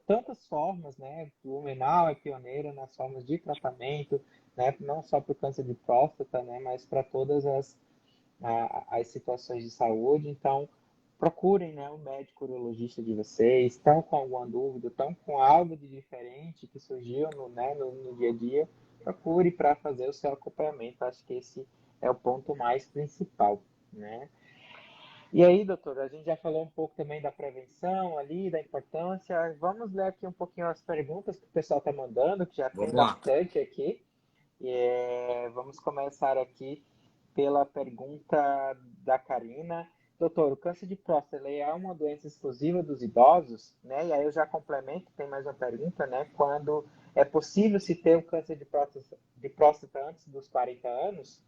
tantas formas, né? Blumenau é pioneira nas formas de tratamento, né? Não só para o câncer de próstata, né? Mas para todas as situações de saúde. Então, procurem, né, o médico urologista de vocês, estão com alguma dúvida, estão com algo de diferente que surgiu no dia a dia, procure para fazer o seu acompanhamento. Acho que esse é o ponto mais principal, né? E aí, doutor, a gente já falou um pouco também da prevenção ali, da importância. Vamos ler aqui um pouquinho as perguntas que o pessoal está mandando, que já tem
Vamos lá.
bastante aqui. Vamos começar aqui pela pergunta da Karina. Doutor, o câncer de próstata é uma doença exclusiva dos idosos, né? E aí eu já complemento, tem mais uma pergunta, né? Quando é possível se ter o câncer de próstata antes dos 40 anos?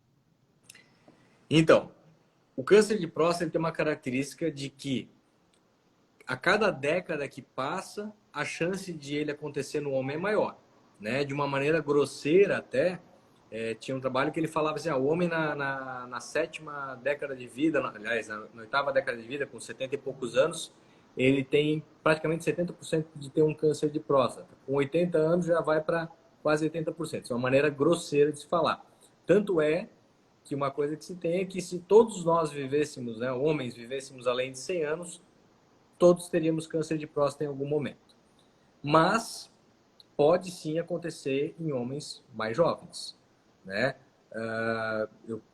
Então, o câncer de próstata tem uma característica de que a cada década que passa, a chance de ele acontecer no homem é maior, né? De uma maneira grosseira até, tinha um trabalho que ele falava assim, o homem na sétima década de vida, aliás, na oitava década de vida, com 70 e poucos anos, ele tem praticamente 70% de ter um câncer de próstata. Com 80 anos já vai para quase 80%. Isso é uma maneira grosseira de se falar. Tanto é que uma coisa que se tem é que se todos nós vivêssemos, né, homens vivêssemos além de 100 anos, todos teríamos câncer de próstata em algum momento. Mas pode sim acontecer em homens mais jovens, né?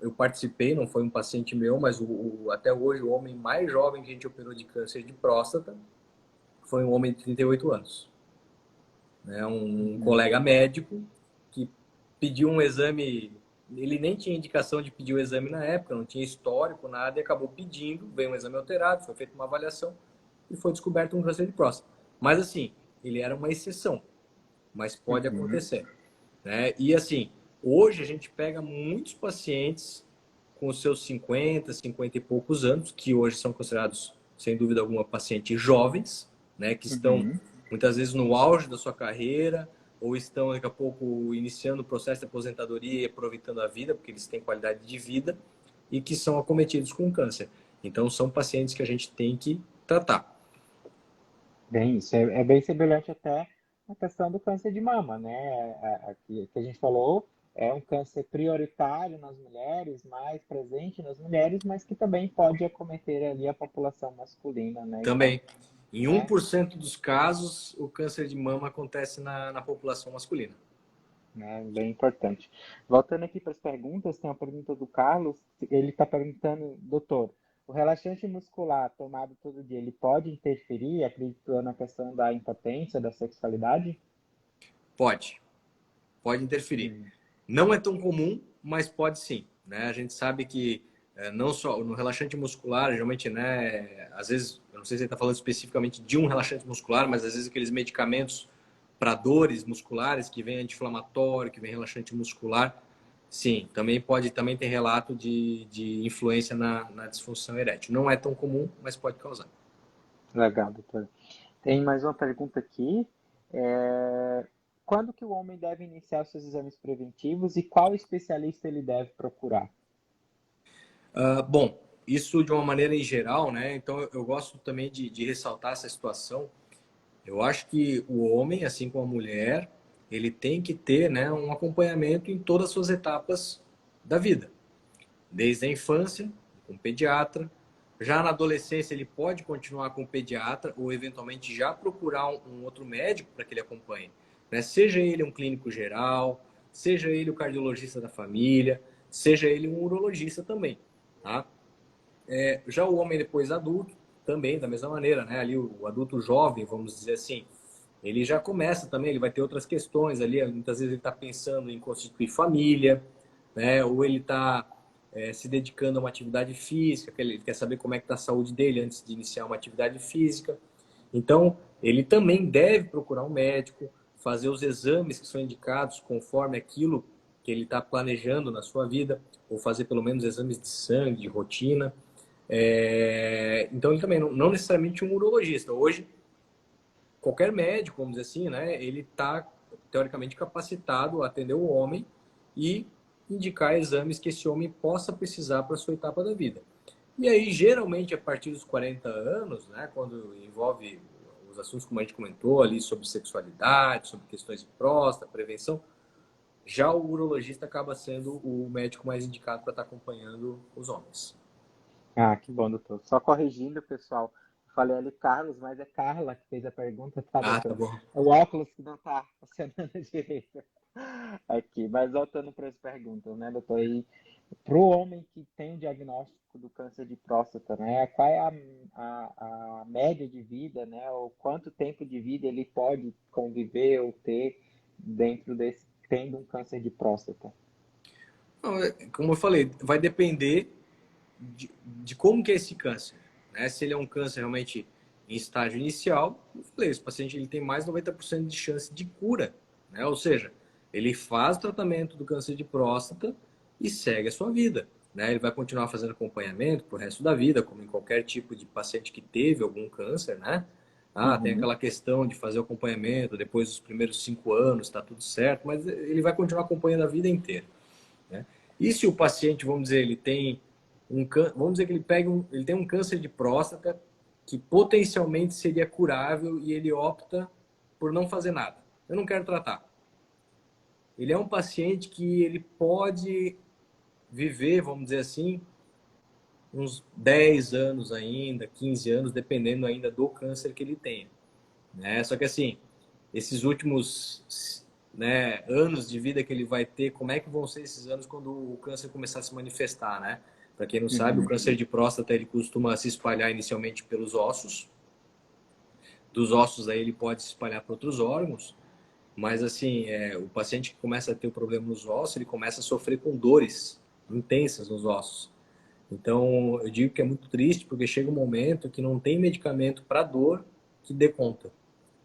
Eu participei, não foi um paciente meu, mas até hoje o homem mais jovem que a gente operou de câncer de próstata foi um homem de 38 anos. Né? Um colega médico que pediu um exame, ele nem tinha indicação de pedir o exame na época, não tinha histórico, nada, e acabou pedindo, veio um exame alterado, foi feita uma avaliação e foi descoberto um câncer de próstata. Mas assim, ele era uma exceção, mas pode acontecer. Né? E assim, hoje a gente pega muitos pacientes com os seus 50, 50 e poucos anos, que hoje são considerados, sem dúvida alguma, pacientes jovens, né? Que estão muitas vezes no auge da sua carreira, ou estão daqui a pouco iniciando o processo de aposentadoria e aproveitando a vida, porque eles têm qualidade de vida, e que são acometidos com câncer. Então, são pacientes que a gente tem que tratar.
Bem, isso é bem semelhante até a questão do câncer de mama, né? Que a gente falou, é um câncer prioritário nas mulheres, mais presente nas mulheres, mas que também pode acometer ali a população masculina, né? Então,
Também. Em
né?
1% dos casos, o câncer de mama acontece na população masculina.
Né, bem importante. Voltando aqui para as perguntas, tem uma pergunta do Carlos. Ele está perguntando, doutor, o relaxante muscular tomado todo dia, ele pode interferir, acredito, na questão da impotência, da sexualidade?
Pode interferir.
Hum.
Não é tão comum, mas pode sim. Né? A gente sabe que não só no relaxante muscular, geralmente, né, às vezes, eu não sei se ele está falando especificamente de um relaxante muscular, mas às vezes aqueles medicamentos para dores musculares, que vem anti-inflamatório, que vem relaxante muscular, sim, também tem relato de influência na disfunção erétil. Não é tão comum, mas pode causar.
Legal, doutor. Tem mais uma pergunta aqui. Quando que o homem deve iniciar os seus exames preventivos e qual especialista ele deve procurar?
Bom, isso de uma maneira em geral, né? Então eu gosto também de ressaltar essa situação. Eu acho que o homem, assim como a mulher, ele tem que ter, né, um acompanhamento em todas as suas etapas da vida. Desde a infância, com o pediatra. Já na adolescência, ele pode continuar com o pediatra ou, eventualmente, já procurar um outro médico para que ele acompanhe. Né? Seja ele um clínico geral, seja ele o cardiologista da família, seja ele um urologista também. Tá? Já o homem depois adulto, também da mesma maneira, né? Ali o adulto jovem, vamos dizer assim, ele já começa também, ele vai ter outras questões ali, muitas vezes ele está pensando em constituir família, né? Ou ele está se dedicando a uma atividade física, ele quer saber como é que está a saúde dele antes de iniciar uma atividade física. Então, ele também deve procurar um médico, fazer os exames que são indicados conforme aquilo que ele está planejando na sua vida, ou fazer pelo menos exames de sangue, de rotina. Então, ele também não necessariamente um urologista. Hoje, qualquer médico, vamos dizer assim, né, ele está teoricamente capacitado a atender o homem e indicar exames que esse homem possa precisar para a sua etapa da vida. E aí, geralmente, a partir dos 40 anos, né, quando envolve os assuntos como a gente comentou ali sobre sexualidade, sobre questões de próstata, prevenção, já o urologista acaba sendo o médico mais indicado para estar acompanhando os homens.
Ah, que bom, doutor. Só corrigindo, pessoal. Falei ali Carlos, mas é Carla que fez a pergunta, tá,
Ah, tá
doutor?
bom.
É o óculos que não tá funcionando direito aqui. Mas voltando para as perguntas, né, doutor? E para o homem que tem o diagnóstico do câncer de próstata, né? Qual é a média de vida, né? Ou quanto tempo de vida ele pode conviver ou ter dentro desse, tendo um câncer de próstata?
Não, como eu falei, vai depender de como que é esse câncer. Né? Se ele é um câncer realmente em estágio inicial, eu falei, esse paciente ele tem mais de 90% de chance de cura. Né? Ou seja, ele faz o tratamento do câncer de próstata e segue a sua vida. Né? Ele vai continuar fazendo acompanhamento pro resto da vida, como em qualquer tipo de paciente que teve algum câncer, né? Tem
Uhum.
aquela questão de fazer o acompanhamento depois dos primeiros 5 anos, está tudo certo, mas ele vai continuar acompanhando a vida inteira. Né? E se o paciente, vamos dizer, ele tem vamos dizer que ele tem um câncer de próstata que potencialmente seria curável e ele opta por não fazer nada. Eu não quero tratar. Ele é um paciente que ele pode viver, vamos dizer assim, uns 10 anos ainda, 15 anos, dependendo ainda do câncer que ele tenha. Né? Só que assim, esses últimos, né, anos de vida que ele vai ter, como é que vão ser esses anos quando o câncer começar a se manifestar, né? Para quem não sabe, o
Uhum.
câncer de próstata ele costuma se espalhar inicialmente pelos ossos. Dos ossos aí ele pode se espalhar para outros órgãos, mas assim, o paciente que começa a ter o problema nos ossos, ele começa a sofrer com dores intensas nos ossos. Então, eu digo que é muito triste porque chega um momento que não tem medicamento para dor que dê conta.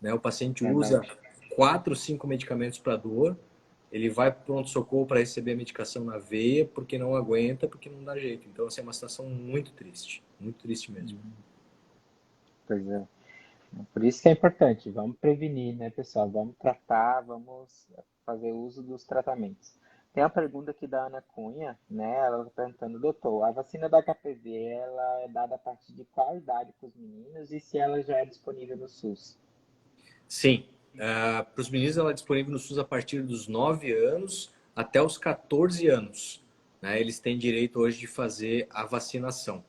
Né? O paciente usa
Verdade.
4, 5 medicamentos para dor, ele vai para o pronto-socorro para receber a medicação na veia porque não aguenta, porque não dá jeito. Então, assim, é uma situação muito triste mesmo.
Pois é. Por isso que é importante, vamos prevenir, né, pessoal? Vamos tratar, vamos fazer uso dos tratamentos. Tem uma pergunta aqui da Ana Cunha, né? Ela está perguntando, doutor, a vacina da HPV, ela é dada a partir de qual idade para os meninos e se ela já é disponível no SUS?
Sim, para os meninos ela é disponível no SUS a partir dos 9 anos, até os 14 anos, né? Eles têm direito hoje de fazer a vacinação.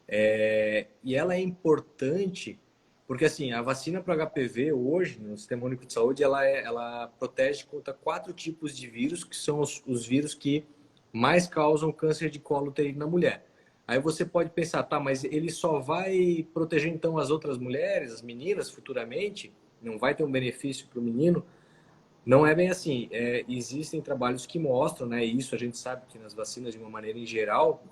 E ela é importante porque, assim, a vacina para HPV hoje, no Sistema Único de Saúde, ela protege contra 4 tipos de vírus, que são os vírus que mais causam câncer de colo uterino na mulher. Aí você pode pensar, tá, mas ele só vai proteger então as outras mulheres, as meninas, futuramente? Não vai ter um benefício para o menino? Não é bem assim. Existem trabalhos que mostram, né? E isso a gente sabe que nas vacinas, de uma maneira em geral,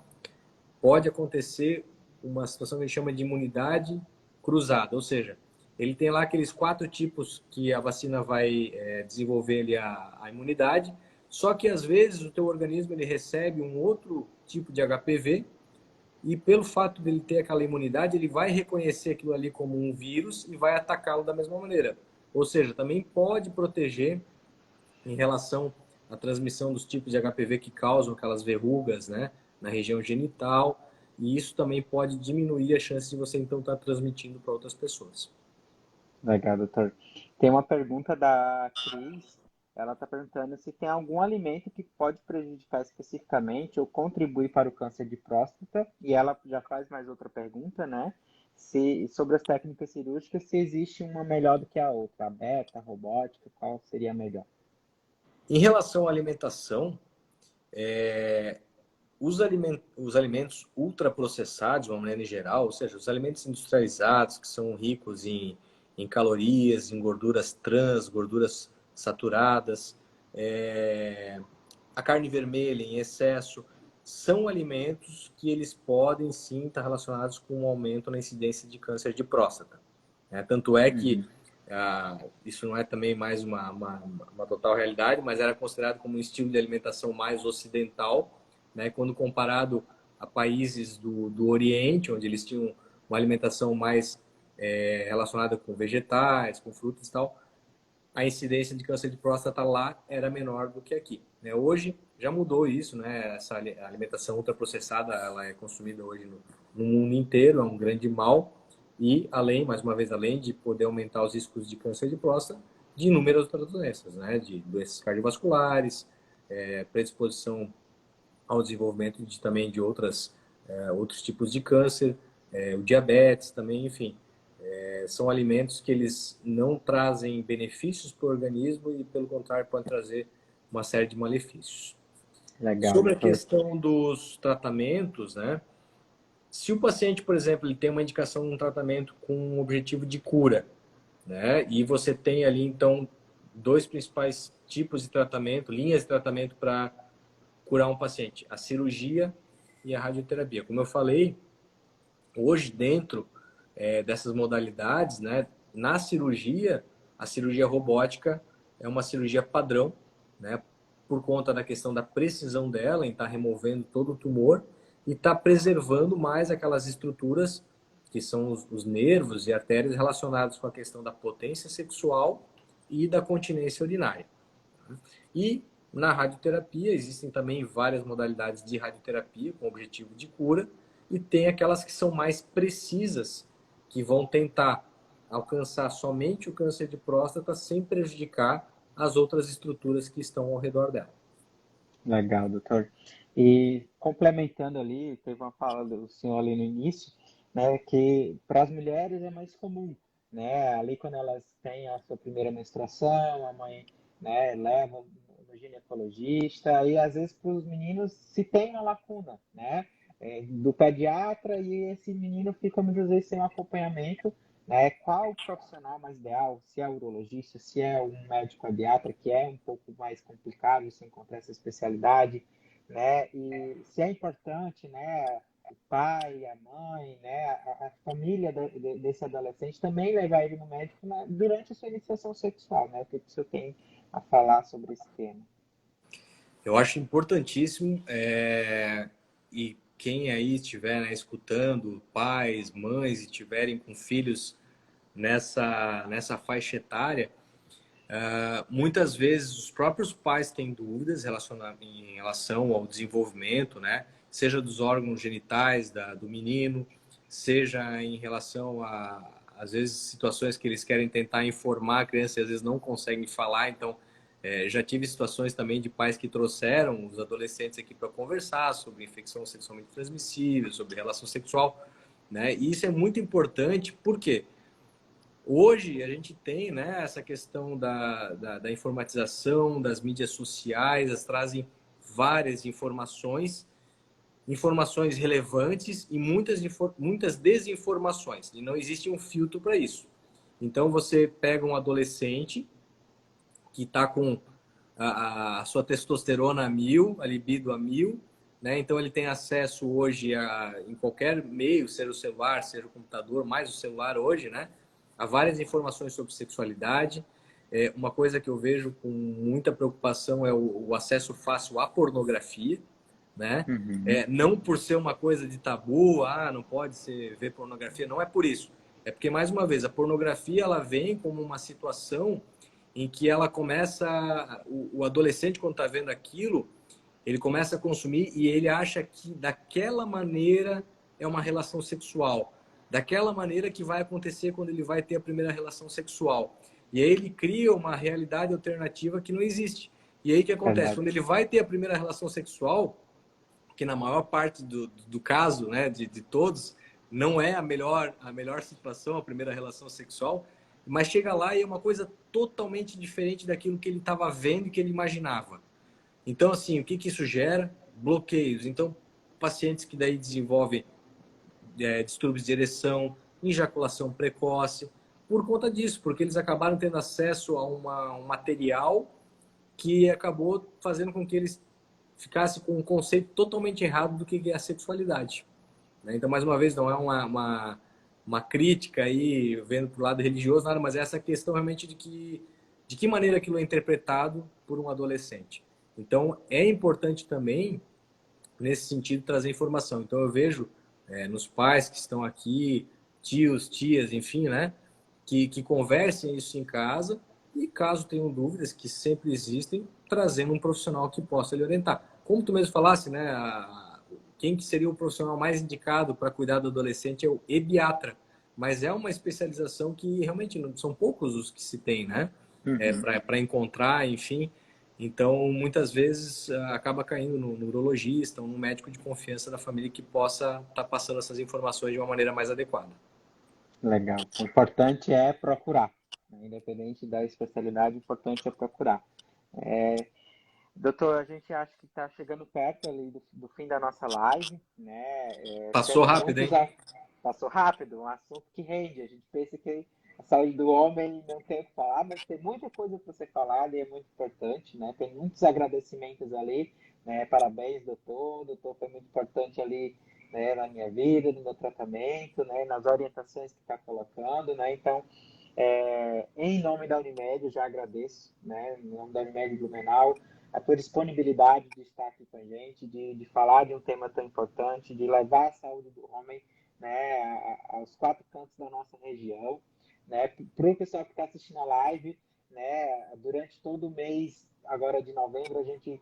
pode acontecer uma situação que a gente chama de imunidade cruzada, ou seja, ele tem lá aqueles 4 tipos que a vacina vai desenvolver ali a imunidade, só que às vezes o teu organismo ele recebe um outro tipo de HPV e pelo fato dele ter aquela imunidade, ele vai reconhecer aquilo ali como um vírus e vai atacá-lo da mesma maneira. Ou seja, também pode proteger em relação à transmissão dos tipos de HPV que causam aquelas verrugas, né, na região genital, e isso também pode diminuir a chance de você então estar transmitindo para outras pessoas.
Legal, doutor. Tem uma pergunta da Cris. Ela está perguntando se tem algum alimento que pode prejudicar especificamente ou contribuir para o câncer de próstata. E ela já faz mais outra pergunta, né? Sobre as técnicas cirúrgicas, se existe uma melhor do que a outra, a beta, a robótica, qual seria a melhor?
Em relação à alimentação, os alimentos ultraprocessados, de uma maneira em geral, ou seja, os alimentos industrializados, que são ricos em calorias, em gorduras trans, gorduras saturadas, a carne vermelha em excesso, são alimentos que eles podem sim estar relacionados com um aumento na incidência de câncer de próstata. Tanto é que isso não é também mais uma total realidade, mas era considerado como um estilo de alimentação mais ocidental, né, quando comparado a países do Oriente, onde eles tinham uma alimentação mais relacionada com vegetais, com frutas e tal, a incidência de câncer de próstata lá era menor do que aqui. Né? Hoje já mudou isso, né? Essa alimentação ultraprocessada ela é consumida hoje no mundo inteiro, é um grande mal. E mais uma vez, além de poder aumentar os riscos de câncer de próstata, de inúmeras outras doenças, né? De doenças cardiovasculares, predisposição ao desenvolvimento também de outros tipos de câncer, o diabetes também, enfim. São alimentos que eles não trazem benefícios para o organismo e, pelo contrário, podem trazer uma série de malefícios.
Legal,
Sobre a
doutor.
questão dos tratamentos, né? Se o paciente, por exemplo, ele tem uma indicação de um tratamento com um objetivo de cura, né? E você tem ali, então, 2 principais tipos de tratamento, linhas de tratamento para curar um paciente, a cirurgia e a radioterapia. Como eu falei, hoje dentro dessas modalidades, né, na cirurgia, a cirurgia robótica é uma cirurgia padrão, né, por conta da questão da precisão dela em estar removendo todo o tumor e estar preservando mais aquelas estruturas que são os nervos e artérias relacionados com a questão da potência sexual e da continência urinária. E na radioterapia existem também várias modalidades de radioterapia com objetivo de cura e tem aquelas que são mais precisas, que vão tentar alcançar somente o câncer de próstata sem prejudicar as outras estruturas que estão ao redor dela.
Legal, doutor. E complementando ali, teve uma fala do senhor ali no início, né, que para as mulheres é mais comum, né, ali quando elas têm a sua primeira menstruação, a mãe, né, leva no ginecologista, e às vezes para os meninos se tem uma lacuna, né, do pediatra, e esse menino fica muitas vezes sem um acompanhamento, né, qual o profissional mais ideal, se é urologista, se é um médico pediatra, que é um pouco mais complicado se encontrar essa especialidade, né, e se é importante, né, o pai, a mãe, né, a família desse adolescente também levar ele no médico durante a sua iniciação sexual, né, o que o senhor tem a falar sobre esse tema?
Eu acho importantíssimo, e quem aí estiver, né, escutando, pais, mães, e estiverem com filhos nessa faixa etária, muitas vezes os próprios pais têm dúvidas em relação ao desenvolvimento, né? Seja dos órgãos genitais do menino, seja em relação às vezes, situações que eles querem tentar informar a criança e às vezes não conseguem falar, então Já tive situações também de pais que trouxeram os adolescentes aqui para conversar sobre infecção sexualmente transmissível, sobre relação sexual, né? E isso é muito importante porque hoje a gente tem, né, essa questão da informatização, das mídias sociais, elas trazem várias informações relevantes e muitas desinformações, e não existe um filtro para isso. Então você pega um adolescente que está com a sua testosterona a mil, a libido a mil, né? Então ele tem acesso hoje em qualquer meio, seja o celular, seja o computador, mais o celular hoje, né? A várias informações sobre sexualidade. Uma coisa que eu vejo com muita preocupação é o acesso fácil à pornografia, né?
Uhum.
Não por ser uma coisa de tabu, não pode ver pornografia, não é por isso. É porque, mais uma vez, a pornografia ela vem como uma situação em que ela começa, o adolescente quando está vendo aquilo, ele começa a consumir e ele acha que daquela maneira é uma relação sexual, daquela maneira que vai acontecer quando ele vai ter a primeira relação sexual. E aí ele cria uma realidade alternativa que não existe. E aí o que acontece?
Verdade.
Quando ele vai ter a primeira relação sexual, que na maior parte do caso, né, de todos, não é a melhor situação, a primeira relação sexual, mas chega lá e é uma coisa totalmente diferente daquilo que ele estava vendo e que ele imaginava. Então, assim, o que isso gera? Bloqueios. Então, pacientes que daí desenvolvem distúrbios de ereção, ejaculação precoce, por conta disso, porque eles acabaram tendo acesso a um material que acabou fazendo com que eles ficassem com um conceito totalmente errado do que é a sexualidade. Então, mais uma vez, não é uma crítica aí, vendo para o lado religioso, nada, mas é essa questão realmente de que maneira aquilo é interpretado por um adolescente. Então, é importante também, nesse sentido, trazer informação. Então, eu vejo nos pais que estão aqui, tios, tias, enfim, né, que conversem isso em casa e, caso tenham dúvidas, que sempre existem, trazendo um profissional que possa lhe orientar. Como tu mesmo falasse, né, quem que seria o profissional mais indicado para cuidar do adolescente é o ebiatra, mas é uma especialização que realmente não são poucos os que se tem, né?
Uhum.
Para encontrar, enfim. Então, muitas vezes acaba caindo no neurologista ou no médico de confiança da família que possa estar passando essas informações de uma maneira mais adequada.
Legal. O importante é procurar, né? Independente da especialidade, o importante é procurar. Doutor, a gente acha que está chegando perto ali do fim da nossa live, né?
Passou
Temos
rápido,
muitos.
hein?
Passou rápido, um assunto que rende. A gente pensa que a saúde do homem não tem o que falar, mas tem muita coisa para ser falada e é muito importante, né? Tem muitos agradecimentos ali, né? Parabéns, doutor. O doutor foi muito importante ali, né, na minha vida, no meu tratamento, né? Nas orientações que está colocando, né? Então, em nome da Unimed, eu já agradeço, né? Em nome da Unimed Blumenau, a tua disponibilidade de estar aqui com a gente, de falar de um tema tão importante, de levar a saúde do homem, né, aos quatro cantos da nossa região, né? Para o pessoal que está assistindo a live, né, durante todo o mês agora de novembro a gente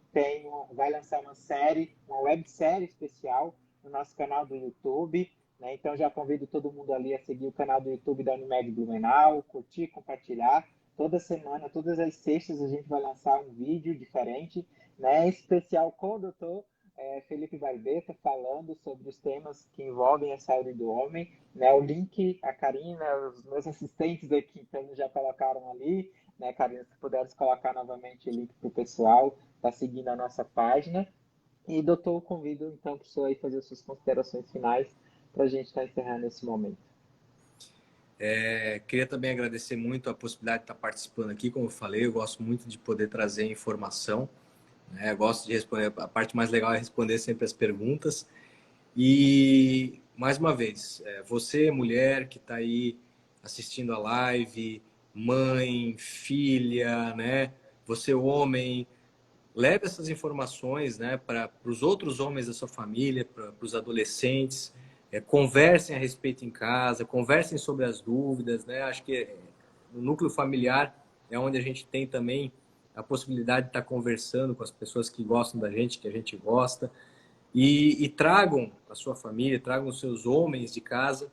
vai lançar uma websérie especial no nosso canal do YouTube, né? Então já convido todo mundo ali a seguir o canal do YouTube da Unimed Blumenau, curtir, compartilhar. Toda semana, todas as sextas, a gente vai lançar um vídeo diferente, né? Especial com o doutor Felipe Barbeta, falando sobre os temas que envolvem a saúde do homem. Né? O link, a Karina, os meus assistentes aqui então, já colocaram ali. Né, Karina, se puderes colocar novamente o link para o pessoal, está seguindo a nossa página. E, doutor, convido então para o senhor aí fazer as suas considerações finais para a gente estar encerrando esse momento.
Queria também agradecer muito a possibilidade de estar participando aqui. Como eu falei, eu gosto muito de poder trazer informação, né? Eu gosto de responder, a parte mais legal é responder sempre as perguntas. E, mais uma vez, você, mulher que está aí assistindo a live, mãe, filha, né? Você, homem, leve essas informações, né, para os outros homens da sua família, para os adolescentes, conversem a respeito em casa, conversem sobre as dúvidas, né? Acho que no núcleo familiar é onde a gente tem também a possibilidade de estar conversando com as pessoas que gostam da gente, que a gente gosta, e tragam a sua família, tragam os seus homens de casa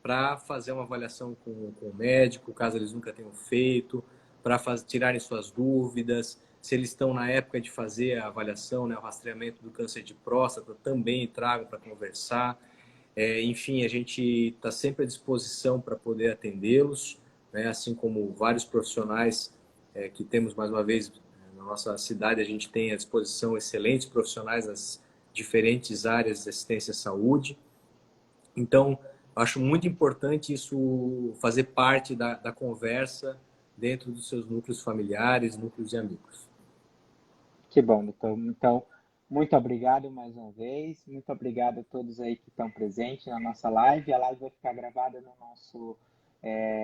para fazer uma avaliação com o médico, caso eles nunca tenham feito, para tirarem suas dúvidas. Se eles estão na época de fazer a avaliação, né, o rastreamento do câncer de próstata, também tragam para conversar. Enfim, a gente está sempre à disposição para poder atendê-los, né, assim como vários profissionais que temos, mais uma vez, na nossa cidade, a gente tem à disposição excelentes profissionais nas diferentes áreas de assistência à saúde. Então, acho muito importante isso fazer parte da conversa dentro dos seus núcleos familiares, núcleos de amigos.
Que bom, doutor. Então, muito obrigado mais uma vez. Muito obrigado a todos aí que estão presentes na nossa live. A live vai ficar gravada no nosso,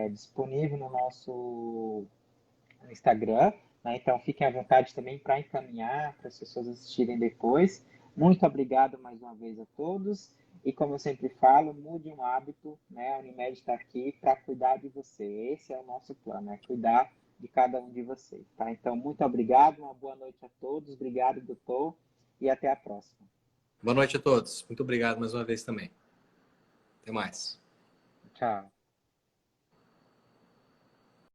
disponível no nosso Instagram, né? Então, fiquem à vontade também para encaminhar, para as pessoas assistirem depois. Muito obrigado mais uma vez a todos. E como eu sempre falo, mude um hábito, né? A Unimed está aqui para cuidar de você. Esse é o nosso plano, é cuidar de cada um de vocês, tá? Então, muito obrigado, uma boa noite a todos. Obrigado, doutor, e até a próxima.
Boa noite a todos. Muito obrigado mais uma vez também. Até mais.
Tchau.